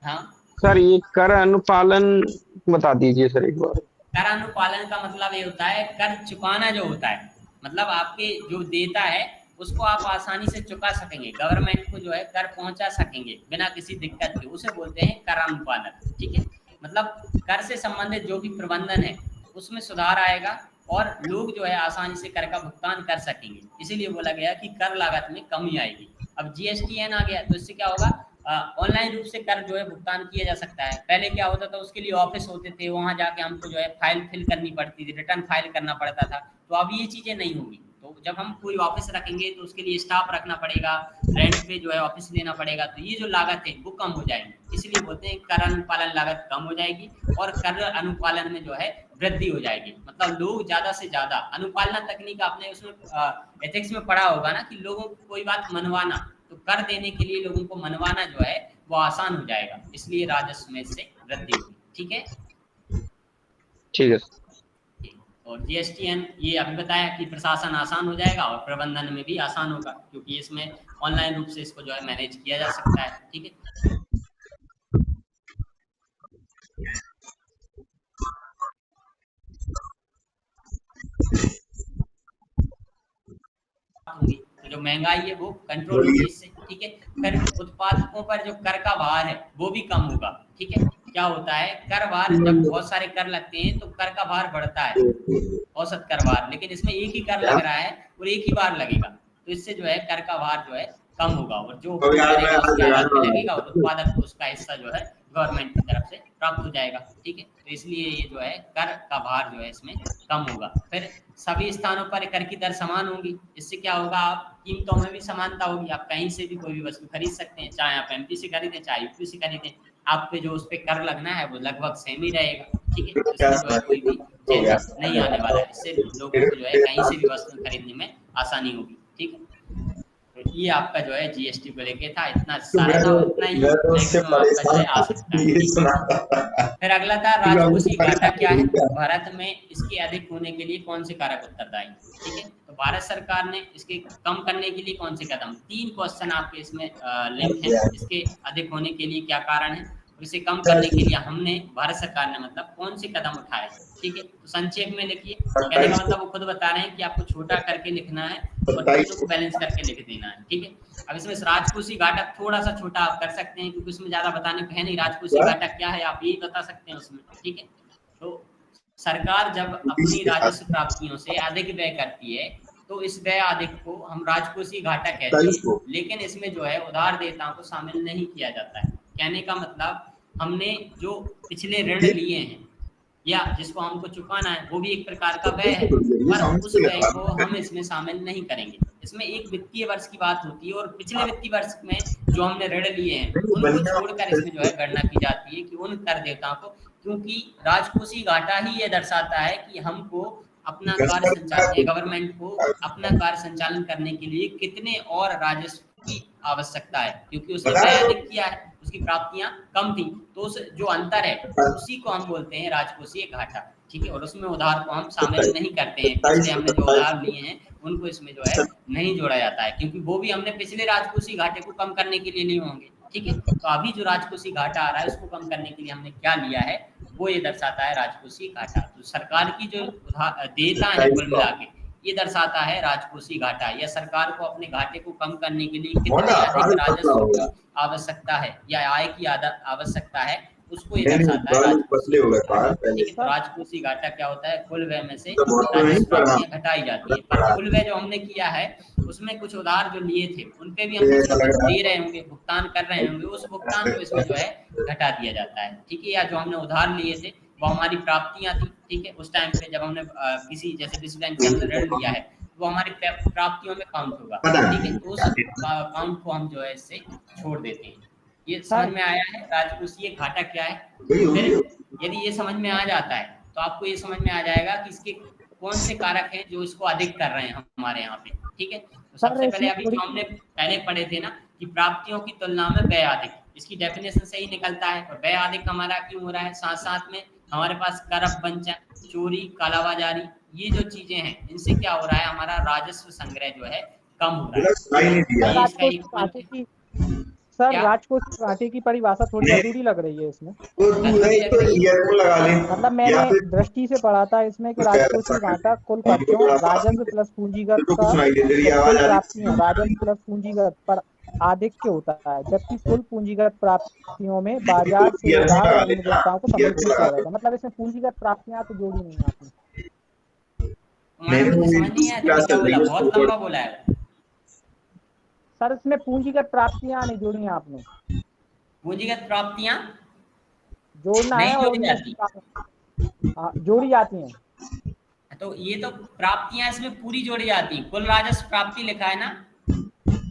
हाँ, सर ये कर अनुपालन बता दीजिए सर एक बार। कर अनुपालन का मतलब ये होता है कर चुकाना जो होता है, मतलब आपके जो देता है उसको आप आसानी से चुका सकेंगे, गवर्नमेंट को जो है कर पहुंचा सकेंगे बिना किसी दिक्कत के, उसे बोलते हैं कर अनुपालन। ठीक है, मतलब कर से संबंधित जो भी प्रबंधन है उसमें सुधार आएगा और लोग जो है आसानी से कर का भुगतान कर सकेंगे, इसीलिए बोला गया कि कर लागत में कमी आएगी। अब जीएसटीएन आ गया तो इससे क्या होगा, ऑनलाइन रूप से कर जो है भुगतान किया जा सकता है। पहले क्या होता था, उसके लिए ऑफिस होते थे, वहां जाके हमको जो है फाइल फिल करनी पड़ती थी, रिटर्न फाइल करना पड़ता था। तो अब ये चीजें नहीं होगी। तो जब हम कोई ऑफिस रखेंगे तो उसके लिए स्टाफ रखना पड़ेगा, रेंट पे जो है ऑफिस लेना पड़ेगा, तो ये जो लागत है वो कम हो जाएगी। इसलिए बोलते हैं कर अनुपालन लागत कम हो जाएगी और कर अनुपालन में जो है वृद्धि हो जाएगी। मतलब लोग ज्यादा से ज्यादा अनुपालन तकनीक आपने उसमें एथिक्स में पढ़ा होगा ना, कि लोगों को कोई बात मनवाना, तो कर देने के लिए लोगों को मनवाना जो है वो आसान हो जाएगा, इसलिए राजस्व में इससे वृद्धि होगी। ठीक है, ठीक है सर। और जीएसटीएन ये अभी बताया कि प्रशासन आसान हो जाएगा और प्रबंधन में भी आसान होगा, क्योंकि इसमें ऑनलाइन रूप से इसको जो है मैनेज किया जा सकता है। ठीक है, होंगी तो जो महंगाई है वो कंट्रोल होगी इससे। ठीक है, फिर उत्पादकों पर जो कर का भार है वो भी कम होगा। ठीक है, क्या होता है, कर भार जब बहुत सारे कर लगते हैं तो कर का भार बढ़ता है, औसत कर भार, लेकिन इसमें एक ही कर लग रहा है और एक ही बार लगेगा, तो इससे जो है कर का भार जो है कम होगा और जो करेगा उसके आधार पे लगेगा और उत्पादक को उसका हिस्सा जो है गवर्नमेंट की तरफ से प्राप्त हो जाएगा। ठीक है, तो इसलिए ये जो है कर का भार जो है इसमें कम होगा। फिर सभी स्थानों पर कर की दर समान होगी, इससे क्या होगा, आप कीमतों में भी समानता होगी, आप कहीं से भी कोई भी वस्तु खरीद सकते हैं, चाहे आप एमपी से खरीदें चाहे यूपी से खरीदें, आप पे जो उस पर कर लगना है वो लगभग सेम ही रहेगा। ठीक है, इसमें जो है कोई भी चेंजेस नहीं आने वाला है, इससे लोगों को जो है कहीं से भी वस्तु खरीदने में आसानी होगी। ठीक है, तो ये आपका जो है जीएसटी को लेके था, इतना सारा था, उतना ही मैक्सिमम आपका जो है आ सकता है। फिर अगला था राजकोषीय घाटा क्या है, भारत में इसके अधिक होने के लिए कौन से कारक उत्तरदायी। ठीक है, तो भारत सरकार ने इसके कम करने के लिए कौन से कदम, 3 क्वेश्चन आपके इसमें लिंक है, इसके अधिक होने के लिए क्या कारण है, इसे कम करने के लिए हमने भारत सरकार ने मतलब कौन से कदम उठाए। ठीक है, तो संक्षेप में लिखिए, कहने का मतलब वो खुद बता रहे हैं कि आपको छोटा करके लिखना है और चीजों को बैलेंस करके लिख देना है। ठीक है, अब इसमें राजकोषीय घाटा थोड़ा सा छोटा आप कर सकते हैं, क्योंकि उसमें ज्यादा बताने को है नहीं, राजकोषीय घाटा क्या है आप यही बता सकते हैं उसमें। ठीक है, तो सरकार जब अपनी राजस्व प्राप्तियों से अधिक व्यय करती है तो इस व्यय अधिक को हम राजकोषीय घाटा कहते हैं, लेकिन इसमें जो है उधार देताओं को शामिल नहीं किया जाता है। कहने का मतलब हमने जो पिछले ऋण लिए हैं या जिसको हमको चुकाना है वो भी एक प्रकार का व्यय है, पर उस व्यय को हम इसमें शामिल नहीं करेंगे। इसमें एक वित्तीय वर्ष की बात होती है और पिछले वित्तीय वर्ष में जो हमने ऋण लिए हैं उनको छोड़कर इसमें जो है गणना की जाती है कि उन कर देवताओं को, क्योंकि राजकोषीय घाटा ही ये दर्शाता है कि हमको अपना कार्य संचालन, गवर्नमेंट को अपना कार्य संचालन करने के लिए कितने और राजस्व की आवश्यकता है, क्योंकि उसने व्यय अधिक किया है, उसकी प्राप्तियां कम थी, तो उस जो अंतर है उसी को हम बोलते हैं राजकोषीय घाटा। ठीक है, और उसमें उधार को हम शामिल नहीं करते हैं, इसलिए हमने जो उधार लिए हैं उनको इसमें जो है नहीं जोड़ा जाता है, क्योंकि वो भी हमने पिछले राजकोषीय घाटे को कम करने के लिए लिए होंगे। ठीक है, तो अभी जो राजकोषीय घाटा आ रहा है उसको कम करने के लिए हमने क्या लिया है वो ये दर्शाता है राजकोषीय घाटा। तो सरकार की जो देयता है कुल मिला के ये दर्शाता है राजकोषीय घाटा, या सरकार को अपने घाटे को कम करने के लिए कितने अधिक राजस्व की आवश्यकता है या आय की आवश्यकता है उसको ये दर्शाता है राजकोषीय घाटा। ठीक है, तो राजकोषीय घाटा क्या होता है, कुल व्यय में से राजस्व प्राप्तियां घटाई जाती है, पर कुल व्यय जो हमने किया है उसमें कुछ उधार जो लिए थे उन पे भी हम कुछ दे रहे होंगे, भुगतान कर रहे होंगे, उस भुगतान को इसमें जो है घटा दिया जाता है। ठीक है, या जो हमने उधार लिए थे वो हमारी प्राप्तियां थी। ठीक है, उस टाइम पे जब हमने किसी जैसे विश्व बैंक से हमने ऋण लिया है वो हमारी प्राप्तियों में काउंट होगा। ठीक है, तो उस काउंट को हम जो है इससे छोड़ देते हैं। ये समझ में आया है राजकोषीय घाटा क्या है। फिर यदि ये समझ में आ जाता है तो आपको ये समझ में आ जाएगा कि इसके कौन से कारक हैं जो इसको अधिक कर रहे हैं हमारे यहाँ पे। ठीक है, तो सबसे पहले अभी जो हमने पहले पढ़े थे ना कि प्राप्तियों की तुलना में व्यय अधिक, इसकी डेफिनेशन से ही निकलता है। और व्यय अधिक हमारा क्यों हो रहा है, साथ साथ में हमारे पास कर वंचन, चोरी, कालाबाजारी, ये जो चीजें हैं इनसे क्या हो रहा है, हमारा राजस्व संग्रह जो है कम हो रहा है। सुनाई नहीं दिया। ये इसका राजकोष एक घाटे point है। की सर, क्या? राजकोष घाटे की परिभाषा थोड़ी नहीं। अधूरी लग रही है इसमें। वो तू है तो ईयरफोन लगा ले मतलब या मैंने फिर दृष्टि से पढ़ा था इसमें कि राजकोषीय घाटा कुल खर्चों, राजस्व प्लस पूंजीगत तो का सुनाई दे तेरी कुल आवाज आ रही प्राप्तियों, राजस्व प्लस पूंजीगत पर आधिक्य होता है, जबकि कुल पूंजीगत प्राप्तियों में बाजार से ईयरफोन उधार लगा ऋण ले, विक्रेताओं को ईयरफोन संबोधित लगा किया जाता है। मतलब इसमें पूंजीगत प्राप्तियां तो जोड़ी नहीं है आपने। तुम्हारा मुझे समझ नहीं आया क्या तुमने क्या चल रही बोला, है बहुत उसको लंबा बोला है। सर इसमें पूंजीगत प्राप्तियां नहीं जोड़ी है आपने, पूंजीगत प्राप्तियां जोड़ना नहीं है और जोड़ी उनमें जाती, जोड़ी जाती हैं। तो ये तो प्राप्तियां इसमें पूरी जोड़ी जाती, कुल राजस्व प्राप्ति लिखा है ना।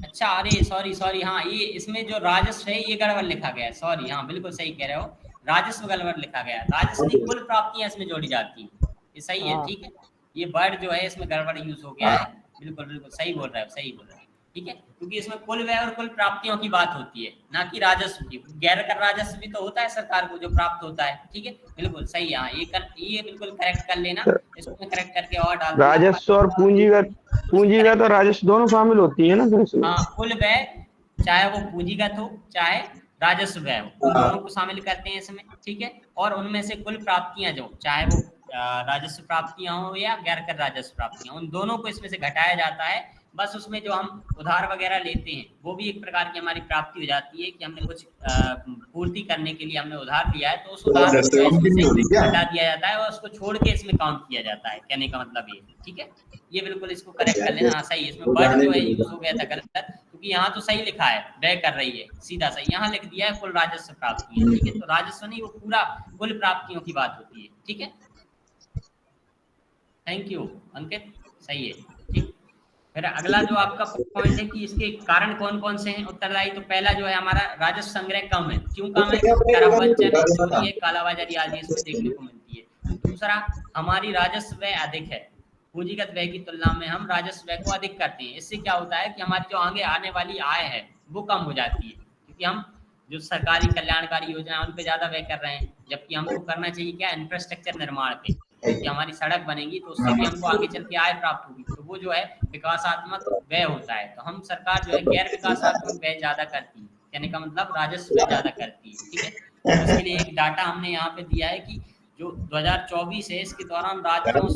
अच्छा, अरे सॉरी, हाँ ये इसमें जो राजस्व है ये गड़बड़ लिखा गया है, सॉरी, हाँ बिल्कुल सही कह रहे हो, राजस्व गड़बड़ लिखा गया है, राजस्व नहीं कुल प्राप्तियां इसमें जोड़ी जाती है, ये सही है, हाँ। ठीक है। ये वर्ड जो है इसमें गड़बड़ यूज हो गया है, बिल्कुल सही बोल रहे हो, सही बोल रहे हो, ठीक है, क्योंकि इसमें कुल व्यय और कुल प्राप्तियों की बात होती है, ना कि राजस्व की। गैर कर राजस्व भी तो होता है सरकार को जो प्राप्त होता है, ठीक है, बिल्कुल सही है, हाँ ये बिल्कुल करेक्ट कर लेना, इसको करेक्ट करके और डाल देना। राजस्व और पूंजीगत और राजस्व दोनों शामिल होती है ना सर इसमें? हाँ, कुल व्यय चाहे वो पूंजीगत हो चाहे राजस्व व्यय हो, उन दोनों को शामिल करते हैं इसमें, ठीक है। और उनमें से कुल प्राप्तियां जो चाहे वो राजस्व प्राप्तियां हो या गैर कर राजस्व प्राप्तियां, उन दोनों को इसमें से घटाया जाता है। बस उसमें जो हम उधार वगैरह लेते हैं वो भी एक प्रकार की हमारी प्राप्ति हो जाती है कि हमने कुछ पूर्ति करने के लिए हमने उधार लिया है, तो उस उधार को जो है इसमें से हटा दिया जाता है और उसको छोड़ के इसमें काउंट किया जाता है, कहने का मतलब ये, ठीक है। ये बिल्कुल इसको करेक्ट कर लेना, हाँ सही है, इसमें वर्ड जो है यूज हो गया था गलत, क्योंकि यहाँ तो सही लिखा है व्यय कर रही है, सीधा सही, यहाँ लिख दिया है कुल राजस्व प्राप्तियां, ठीक है। तो राजस्व नहीं, वो पूरा कुल प्राप्तियों की बात होती है, ठीक है। थैंक यू अंकित, सही है, ठीक। फिर अगला जो आपका पॉइंट है कि इसके कारण कौन कौन से हैं उत्तरदायी, तो पहला जो है हमारा राजस्व संग्रह कम है, क्यों कम है, कर वंचन है, चोरी है, कालाबाजारी आदि इसमें देखने को मिलती है। दूसरा, हमारी राजस्व व्यय अधिक है, पूंजीगत व्यय की तुलना में हम राजस्व व्यय को अधिक करते हैं। इससे क्या होता है कि हमारी जो आगे आने वाली आय है वो कम हो जाती है, क्योंकि हम जो सरकारी कल्याणकारी योजना है उन पे ज्यादा व्यय कर रहे हैं, जबकि हमको करना चाहिए क्या, इंफ्रास्ट्रक्चर निर्माण पे, कि हमारी सड़क बनेगी तो उससे भी हमको आगे चल के आय प्राप्त होगी, तो वो जो है विकासात्मक व्यय होता है। तो हम सरकार जो है गैर विकासात्मक व्यय ज्यादा करती है, कहने का मतलब राजस्व व्यय ज्यादा करती है, ठीक है। तो इसके लिए एक डाटा हमने यहाँ पे दिया है कि जो 2024 है इसके दौरान राज्यों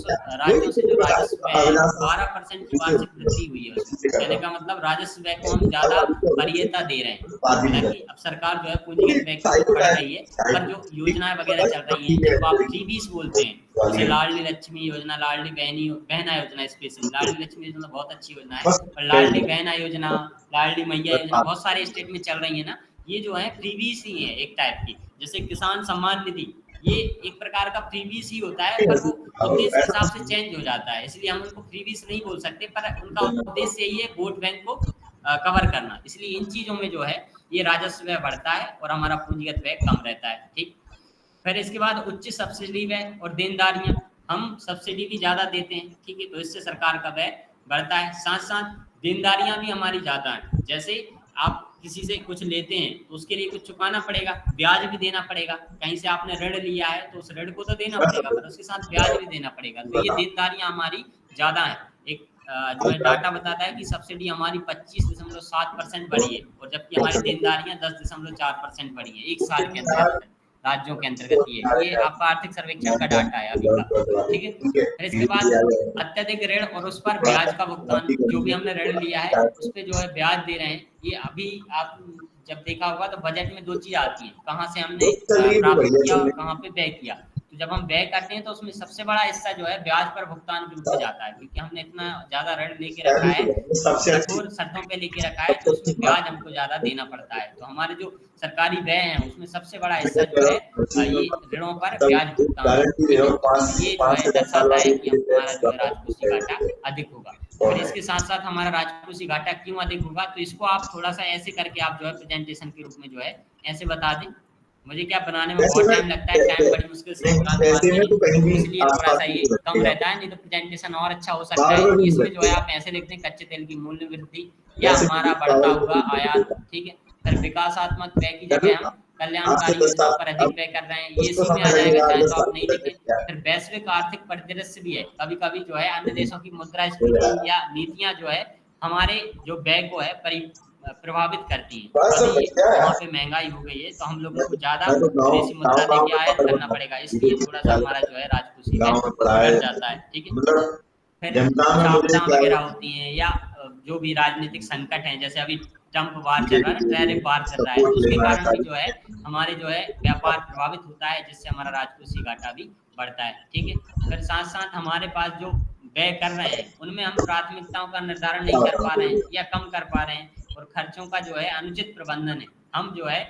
से जो राजस्व व्यय है 12% की वार्षिक वृद्धि हुई है उसमें, कहने का मतलब राजस्व व्यय को हम ज्यादा वरीयता दे रहे हैं। हालांकि अब सरकार जो है पूंजीगत व्यय की ओर बढ़ रही है, पर जो योजनाएं वगैरह चल रही हैं जिनको आप फ्रीबीज बोलते हैं, जैसे लाडली लक्ष्मी योजना, लाडली बहना योजना, स्पेशली लाडली लक्ष्मी योजना बहुत अच्छी योजना है, और लाडली बहना योजना, लाडली मैया योजना बहुत सारे स्टेट में चल रही है ना, ये जो है फ्रीबीज ही है एक टाइप की। जैसे किसान सम्मान निधि, ये एक प्रकार का फ्रीबीज ही होता है, पर वो उद्देश्य के हिसाब से चेंज हो जाता है, इसलिए हम उनको फ्रीबीज नहीं बोल सकते, पर उनका उद्देश्य यही है वोट बैंक को कवर करना। इसलिए इन चीजों में जो है ये राजस्व व्यय बढ़ता है और हमारा पूंजीगत व्यय कम रहता है, ठीक। फिर इसके बाद उच्च सब्सिडी व्यय और देनदारियां, हम सब्सिडी भी ज्यादा देते हैं, ठीक है, तो इससे सरकार का व्यय बढ़ता है। साथ साथ देनदारियां भी हमारी ज्यादा हैं, जैसे आप किसी से कुछ लेते हैं तो उसके लिए कुछ चुकाना पड़ेगा, ब्याज भी देना पड़ेगा, कहीं से आपने ऋण लिया है तो उस ऋण को तो देना पड़ेगा, पर उसके साथ ब्याज भी देना पड़ेगा, तो ये देनदारियां हमारी ज्यादा है। एक जो है डाटा बताता है कि सब्सिडी हमारी 25.7% बढ़ी है, और जबकि हमारी देनदारियां 10.4% बढ़ी है एक साल के अंदर राज्यों के अंतर्गत। ये आपका आर्थिक सर्वेक्षण का डाटा है अभी का, ठीक है। फिर इसके बाद अत्यधिक ऋण और उस पर ब्याज का भुगतान, जो भी हमने ऋण लिया है उस पर जो है ब्याज दे रहे हैं, ये अभी आप जब देखा होगा तो बजट में दो चीज आती है, कहाँ से हमने प्राप्त किया और कहाँ पे व्यय किया। तो जब हम व्यय करते हैं तो उसमें सबसे बड़ा हिस्सा जो है ब्याज पर भुगतान के रूप में जाता है, क्योंकि हमने इतना ज्यादा ऋण लेके रखा है, कठोर शर्तों पे लेके रखा है, तो उसमें ब्याज हमको ज्यादा देना पड़ता है। तो हमारे जो सरकारी व्यय है उसमें सबसे बड़ा हिस्सा जो है ये ऋणों पर ब्याज भुगतान, ये जो है दर्शाता है कि हमारा जो है राजकोषीय घाटा अधिक होगा। फिर इसके साथ साथ हमारा राजकोषीय घाटा क्यों अधिक होगा, तो इसको आप थोड़ा सा ऐसे करके आप जो है प्रेजेंटेशन के रूप में जो है ऐसे बता दें। मुझे क्या बनाने में बहुत टाइम लगता है, टाइम बड़ी मुश्किल से बनाते हैं, इसलिए थोड़ा सा ये कम रहता है, नहीं तो प्रेजेंटेशन और अच्छा हो सकता है। इसमें जो है आप ऐसे लिखते हैं कच्चे तेल की मूल्य वृद्धि या हमारा बढ़ता हुआ आयात, ठीक है। फिर विकासात्मक व्यय की जगह हम कल्याणकारी योजनाओं पर अधिक व्यय कर रहे हैं, ये इसी में आ जाएगा, चाहे तो आप नहीं लिखें। फिर वैश्विक आर्थिक परिदृश्य भी है, कभी कभी जो है अन्य देशों की मुद्रास्फीति या नीतियां जो है हमारे जो व्यय को है प्रभावित करती हैं। अभी वहाँ पे महंगाई हो गई है तो हम लोगों को ज्यादा विदेशी मुद्रा देके आयात करना पड़ेगा, इसलिए थोड़ा सा हमारा जो है राजकोषीय बढ़ जाता है। ठीक है, फिर आपदाएं वगैरह होती हैं या जो भी राजनीतिक संकट है, जैसे अभी ट्रम्प वार चल रहा है ना, टैरिफ वार चल रहा है, तो उसके कारण भी जो है हमारे जो है व्यापार प्रभावित होता है, जिससे हमारा राजकोषीय घाटा भी बढ़ता है। ठीक है, फिर साथ साथ हमारे पास जो व्यय कर रहे हैं उनमें हम प्राथमिकताओं का निर्धारण नहीं कर पा रहे हैं या कम कर पा रहे हैं, और खर्चों का जो है अनुचित प्रबंधन है। हम जो है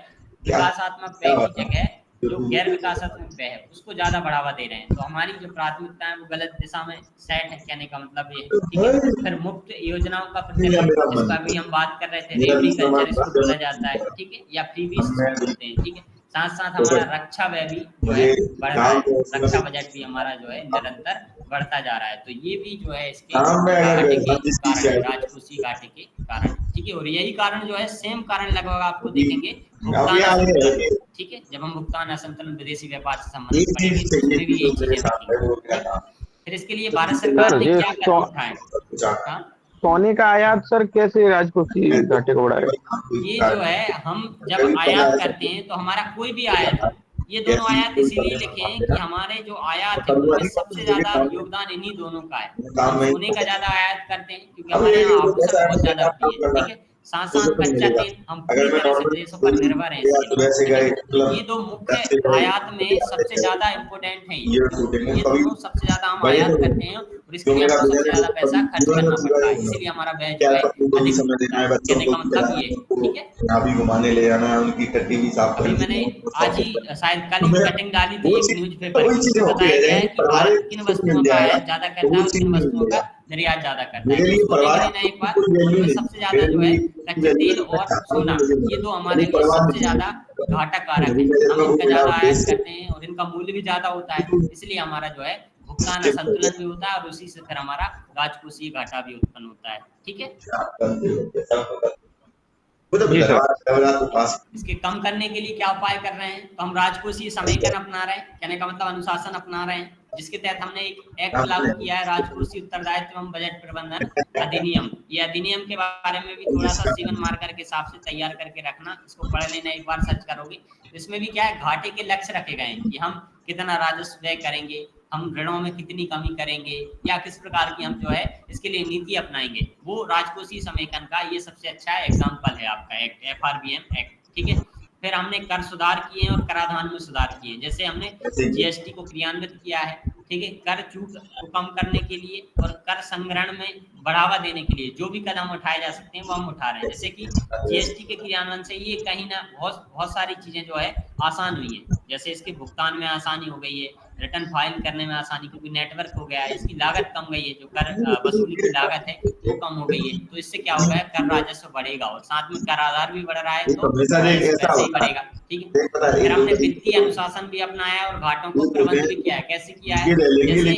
विकासात्मक व्यय की जगह जो गैर विकासात्मक व्यय है उसको ज्यादा बढ़ावा दे रहे हैं, तो हमारी जो प्राथमिकता है वो गलत दिशा में सेट है, कहने का मतलब ये है। ठीक है, फिर मुफ्त योजनाओं का प्रचलन, जिसका भी हम बात कर रहे थे, एग्रीकल्चर इसको बोला जाता है। ठीक है, या फ्रीबीज बोलते हैं। ठीक है, साथ साथ हमारा रक्षा व्यय भी जो है बढ़ रहा है, रक्षा बजट भी हमारा जो है निरंतर बढ़ता जा रहा है, तो ये भी जो है इसके घाटे के कारण है, राजकोषीय घाटे के कारण। ठीक है, और यही कारण जो है सेम कारण लगभग आपको देखेंगे भुगतान असंतुलन। ठीक है, जब हम भुगतान असंतुलन विदेशी व्यापार से संबंधित पढ़ेंगे तो उसमें भी यही चीजें देखेंगे। फिर इसके लिए भारत सरकार ने क्या कदम उठाए? सोने का आयात सर कैसे राजकोषीय घाटे को बढ़ाएगा? ये जो है हम जब आयात करते हैं तो हमारा कोई भी आयात, ये दोनों आयात इसीलिए लिखे हैं कि हमारे जो आयात है उनमें सबसे ज्यादा योगदान इन्हीं दोनों का है। हम सोने का ज्यादा आयात करते हैं क्योंकि हमारे यहाँ आभूषण बहुत ज्यादा प्रिय है। ठीक है, साथ साथ कच्चा तेल हम पूरी तरह से विदेशों पर निर्भर हैं इसके लिए। ये दो मुख्य आयात में सबसे ज्यादा इम्पोर्टेंट है, ये दोनों सबसे ज्यादा हम आयात करते हैं और इसके लिए हमको सबसे ज्यादा पैसा खर्च करना पड़ता है, इसीलिए हमारा व्यय जो है अधिक होता है। कहने का मतलब ये। ठीक है, अभी घुमाने ले जाना है, उनकी कट्टी भी साफ अभी मैंने आज ही शायद कल ही कटिंग डाली थी एक न्यूज़पेपर की, बताया गया है कि भारत किन वस्तुओं का आयात ज्यादा करता है और किन वस्तुओं का निर्यात ज्यादा करता है। इसको देख लेना एक बार, उनमें सबसे ज्यादा जो है कच्चे तेल और सोना, ये दो हमारे लिए सबसे ज्यादा घाटा कारक है। हम इनका ज्यादा आयात करते हैं और इनका मूल्य भी ज्यादा होता है, इसलिए हमारा जो है भुगतान असंतुलन भी होता है और उसी से फिर हमारा राजकोषीय घाटा भी उत्पन्न होता है। ठीक है, इसके कम करने के लिए क्या उपाय कर रहे हैं? तो हम राजकोषीय समेकन अपना रहे हैं, कहने का मतलब अनुशासन अपना रहे हैं, जिसके तहत हमने एक एक्ट लागू किया है, राजकोषीय उत्तरदायित्व एवं बजट प्रबंधन अधिनियम। ये अधिनियम के बारे में भी थोड़ा सा सीवन मार्कर के हिसाब से तैयार करके रखना, इसको पढ़ लेना एक बार, सर्च करोगे। इसमें भी क्या है, घाटे के लक्ष्य रखे गए हैं कि हम कितना राजस्व व्यय करेंगे, हम ऋणों में कितनी कमी करेंगे, या किस प्रकार की हम जो है इसके लिए नीति अपनाएंगे। वो राजकोषीय समेकन का ये सबसे अच्छा एग्जाम्पल है आपका एक्ट, FRBM एक्ट। ठीक है, फिर हमने कर सुधार किए और कराधान में सुधार किए, जैसे हमने GST को क्रियान्वित किया है। ठीक है, कर चूक को कम करने के लिए और कर संग्रहण में बढ़ावा देने के लिए जो भी कदम उठाए जा सकते हैं वो हम उठा रहे हैं। जैसे कि GST के क्रियान्वयन से ये कहीं ना बहुत सारी चीजें जो है आसान हुई है, जैसे इसके भुगतान में आसानी हो गई है, रिटर्न फाइल करने में आसानी, क्योंकि नेटवर्क हो गया है, इसकी लागत कम गई है, जो कर वसूली की लागत है वो कम हो गई है, तो इससे क्या होगा, कर राजस्व बढ़ेगा और साथ में कर आधार भी बढ़ रहा है तो पैसे ही बढ़ेगा। ठीक है, फिर हमने वित्तीय अनुशासन भी अपनाया और घाटों को प्रबंध भी किया है। कैसे किया है? जैसे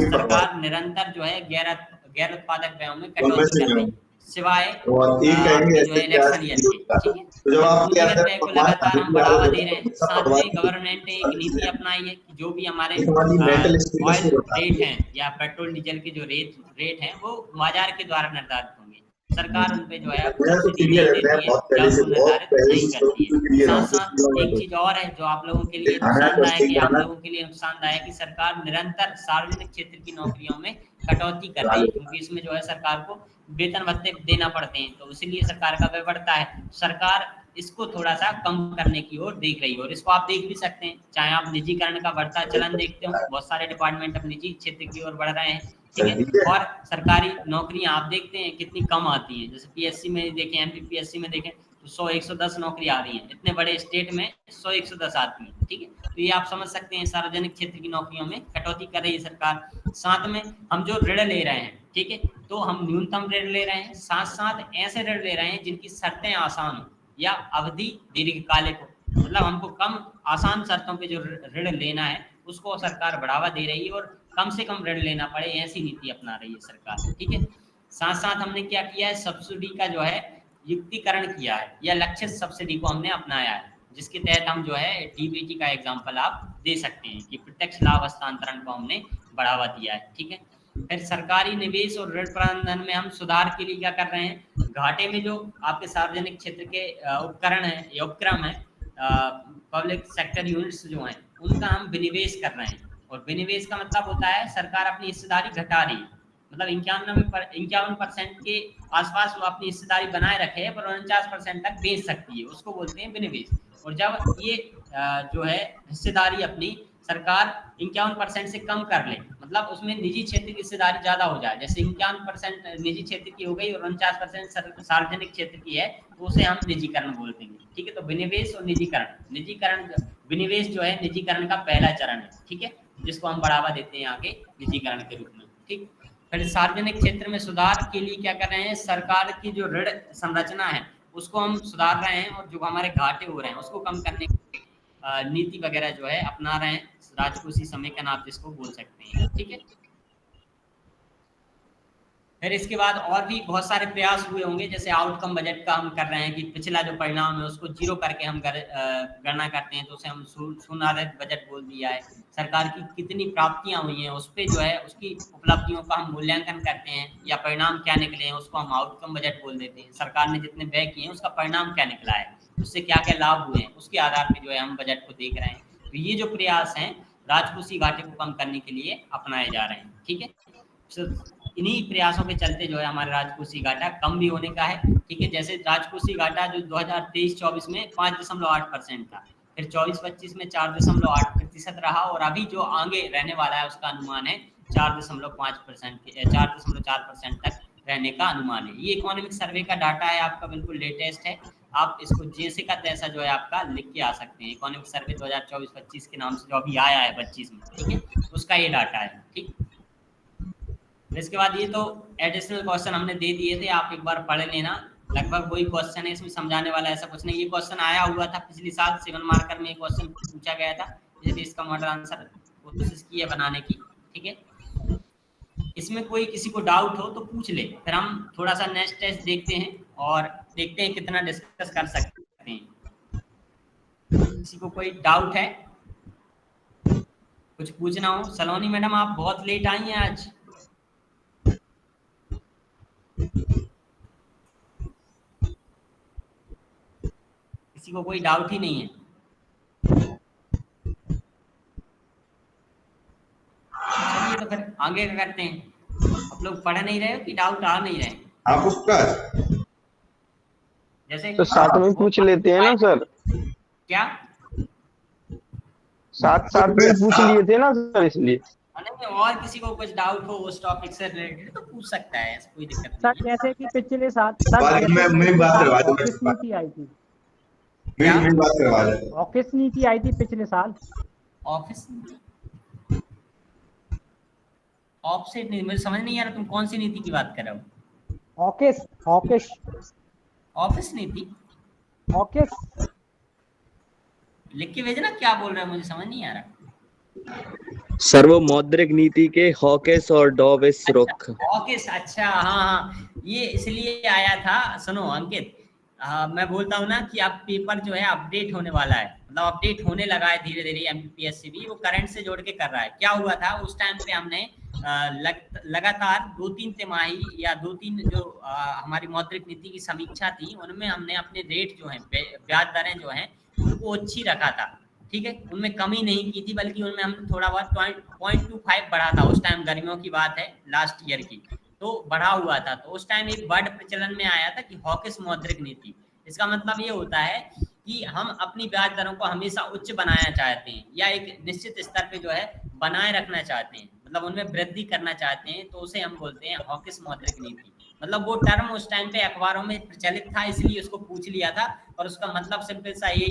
सरकार निरंतर जो है गैर उत्पादक व्ययों में कटौती कर रही है, सिवाय जो है इलेक्शन ईयर के। ठीक है, भूमिगत व्यय को लगातार हम बढ़ावा दे रहे हैं। साथ में गवर्नमेंट ने एक नीति अपनाई है कि जो भी हमारे ऑयल रेट हैं या पेट्रोल डीजल के जो रेट हैं वो बाजार के द्वारा निर्धारित होंगे, सरकार उन पे जो है सब्सिडी नहीं देती है या उनको निर्धारित नहीं करती है। साथ साथ एक चीज और है जो आप लोगों के लिए नुकसानदायक है, आप लोगों के लिए नुकसानदायक कि सरकार निरंतर सार्वजनिक क्षेत्र की नौकरियों में कटौती कर रही है, क्योंकि इसमें जो है सरकार को वेतन भत्ते देना पड़ते हैं, तो इसीलिए सरकार का व्यय बढ़ता है। सरकार इसको थोड़ा सा कम करने की ओर देख रही है, और इसको आप देख भी सकते हैं, चाहे आप निजीकरण का बढ़ता चलन देखते हो, बहुत सारे डिपार्टमेंट अब निजी क्षेत्र की ओर बढ़ रहे हैं। ठीक है, और सरकारी नौकरियां आप देखते हैं कितनी कम आती हैं, जैसे PSC में देखें, MPPSC में देखें तो 100-110 नौकरी आ रही है, इतने बड़े स्टेट में 100-110 आती है। ठीक है, तो ये आप समझ सकते हैं सार्वजनिक क्षेत्र की नौकरियों में कटौती कर रही है सरकार। साथ में हम जो ऋण ले रहे हैं, ठीक है, तो हम न्यूनतम ऋण ले रहे हैं, साथ साथ ऐसे ऋण ले रहे हैं जिनकी शर्तें आसान हो या अवधि दीर्घकालिक हो, मतलब हमको कम आसान शर्तों पे जो ऋण लेना है उसको सरकार बढ़ावा दे रही है और कम से कम ऋण लेना पड़े, ऐसी नीति अपना रही है सरकार। ठीक है, साथ साथ हमने क्या किया है, सब्सिडी का जो है युक्तिकरण किया है या लक्षित सब्सिडी को हमने अपनाया है। जिसके तहत हम जो है डीबीटी का एग्जाम्पल आप दे सकते हैं कि प्रत्यक्ष लाभ हस्तांतरण को हमने बढ़ावा दिया है। ठीक है, फिर सरकारी निवेश और ऋण प्रबंधन में हम सुधार के लिए क्या कर रहे हैं, घाटे में जो आपके सार्वजनिक क्षेत्र के उपकरण है या उपक्रम है, पब्लिक सेक्टर यूनिट्स जो हैं, उनका हम विनिवेश कर रहे हैं। और विनिवेश का मतलब होता है सरकार अपनी हिस्सेदारी घटा रही है, मतलब 51% के आसपास वो अपनी हिस्सेदारी बनाए रखे है, पर 49% तक बेच सकती है, उसको बोलते हैं विनिवेश। और जब ये जो है हिस्सेदारी अपनी सरकार 51% से कम कर ले, मतलब उसमें निजी क्षेत्र की हिस्सेदारी ज्यादा हो जाए, जैसे 51% निजी क्षेत्र की हो गई और 49% सार्वजनिक क्षेत्र की है, तो उसे हम निजीकरण बोलते हैं। ठीक है, तो विनिवेश और निजीकरण विनिवेश जो है निजीकरण का पहला चरण है। ठीक है, जिसको हम बढ़ावा देते हैं आगे निजीकरण के रूप में। ठीक, फिर सार्वजनिक क्षेत्र में सुधार के लिए क्या कर रहे हैं, सरकार की जो ऋण संरचना है उसको हम सुधार रहे हैं, और जो हमारे घाटे हो रहे हैं उसको कम करने की नीति वगैरह जो है अपना रहे हैं, राजकोषीय समेकन आप जिसको बोल सकते हैं। ठीक है, फिर इसके बाद और भी बहुत सारे प्रयास हुए होंगे, जैसे आउटकम बजट का हम कर रहे हैं कि पिछला जो परिणाम है उसको जीरो करके हम गणना करते हैं, तो उसे हम शून्य आधारित बजट बोल दिया है। सरकार की कितनी प्राप्तियां हुई हैं उस पर जो है उसकी उपलब्धियों का हम मूल्यांकन करते हैं, या परिणाम क्या निकले हैं उसको हम आउटकम बजट बोल देते हैं। सरकार ने जितने व्यय किए हैं उसका परिणाम क्या निकला है, उससे क्या क्या लाभ हुए हैं, उसके आधार पर जो है हम बजट को देख रहे हैं। तो ये जो प्रयास हैं राजकोषीय घाटे को कम करने के लिए अपनाए जा रहे हैं। ठीक है, इन्हीं प्रयासों के चलते जो है हमारा राजकोषीय घाटा कम भी होने का है। ठीक है, जैसे राजकोषीय घाटा जो 2023-24 में 5.8% था, फिर 24-25 में 4.8% रहा, और अभी जो आगे रहने वाला है उसका अनुमान है 4.4% तक रहने का अनुमान है। ये इकोनॉमिक सर्वे का डाटा है आपका, बिल्कुल लेटेस्ट है, आप इसको जैसे का तैसा जो है आपका लिख के आ सकते हैं। इकोनॉमिक सर्वे 2024-25 के नाम से जो अभी आया है 25 में, ठीक है, उसका ये डाटा है। ठीक, इसके बाद ये तो एडिशनल क्वेश्चन हमने दे दिए थे, आप एक बार पढ़ लेना, लगभग वही क्वेश्चन है, इसमें समझाने वाला ऐसा कुछ नहीं। ये क्वेश्चन आया हुआ था पिछले साल 7 मार्कर में, एक क्वेश्चन पूछा गया था, इसलिए इसका मॉडल आंसर कोशिश की है बनाने की। ठीक है, इसमें कोई किसी को डाउट हो तो पूछ ले, फिर हम थोड़ा सा नेक्स्ट टेस्ट देखते हैं और देखते हैं कितना डिस्कस कर सकते हैं। किसी को कोई डाउट है, कुछ पूछना हो? सलोनी मैडम आप बहुत लेट आई हैं आज। किसी को कोई डाउट ही नहीं है? चलिए तो फिर आगे क्या करते हैं, आप लोग पढ़ नहीं रहे हो कि डाउट आ नहीं रहे? आप उसका जैसे तो साथ में पूछ लेते हैं ना सर, क्या साथ में पूछ लिए थे ना सर, इसलिए। नहीं, और किसी को कुछ डाउट हो उस टॉपिक से रिलेटेड तो पूछ सकता है, ऐसा कोई दिक्कत सर नहीं है। जैसे कि पिछले साल मैं बात करवा दूं, ऑफिस नीति आई थी, मेरी बात करवा दे। ऑफिस नीति आई थी पिछले साल। ऑफिस ऑफसेट नहीं, मुझे समझ नहीं आ रहा तुम कौन सी नीति की बात कर रहे हो? ऑफिस नीति, ऑफिस लिख के भेजना, क्या बोल रहे हो मुझे समझ नहीं आ रहा। सर्वमौद्रिक नीति के हॉकेस और डॉवेस रुख। हॉकेस, अच्छा हाँ, ये इसलिए आया था। सुनो अंकित, मैं बोलता हूँ ना कि आप पेपर जो है अपडेट होने वाला है, मतलब अपडेट होने लगा है धीरे धीरे। एमपीपीएससी भी वो करंट से जोड़ के कर रहा है। क्या हुआ था उस टाइम पे, हमने लगातार 2-3 तिमाही या 2-3 जो हमारी मौद्रिक नीति की समीक्षा थी, उनमें हमने अपने रेट जो है, ब्याज दरें जो हैं, उनको अच्छी रखा था। ठीक है, उनमें कमी नहीं की थी, बल्कि उनमें हमने थोड़ा बहुत 0.25 बढ़ा था। उस टाइम गर्मियों की बात है, लास्ट ईयर की, तो बढ़ा हुआ था। तो उस टाइम एक वर्ड प्रचलन में आया था कि हॉकिश मौद्रिक नीति। इसका मतलब ये होता है कि हम अपनी ब्याज दरों को हमेशा उच्च बनाना चाहते हैं, या एक निश्चित स्तर पे जो है बनाए रखना चाहते हैं, मतलब उनमें वृद्धि करना चाहते हैं, तो उसे हम बोलते हैं हॉकिश मौद्रिक नीति। मतलब वो टर्म उस टाइम पे अखबारों में प्रचलित था, इसलिए उसको पूछ लिया था, और उसका मतलब सिंपल सा ये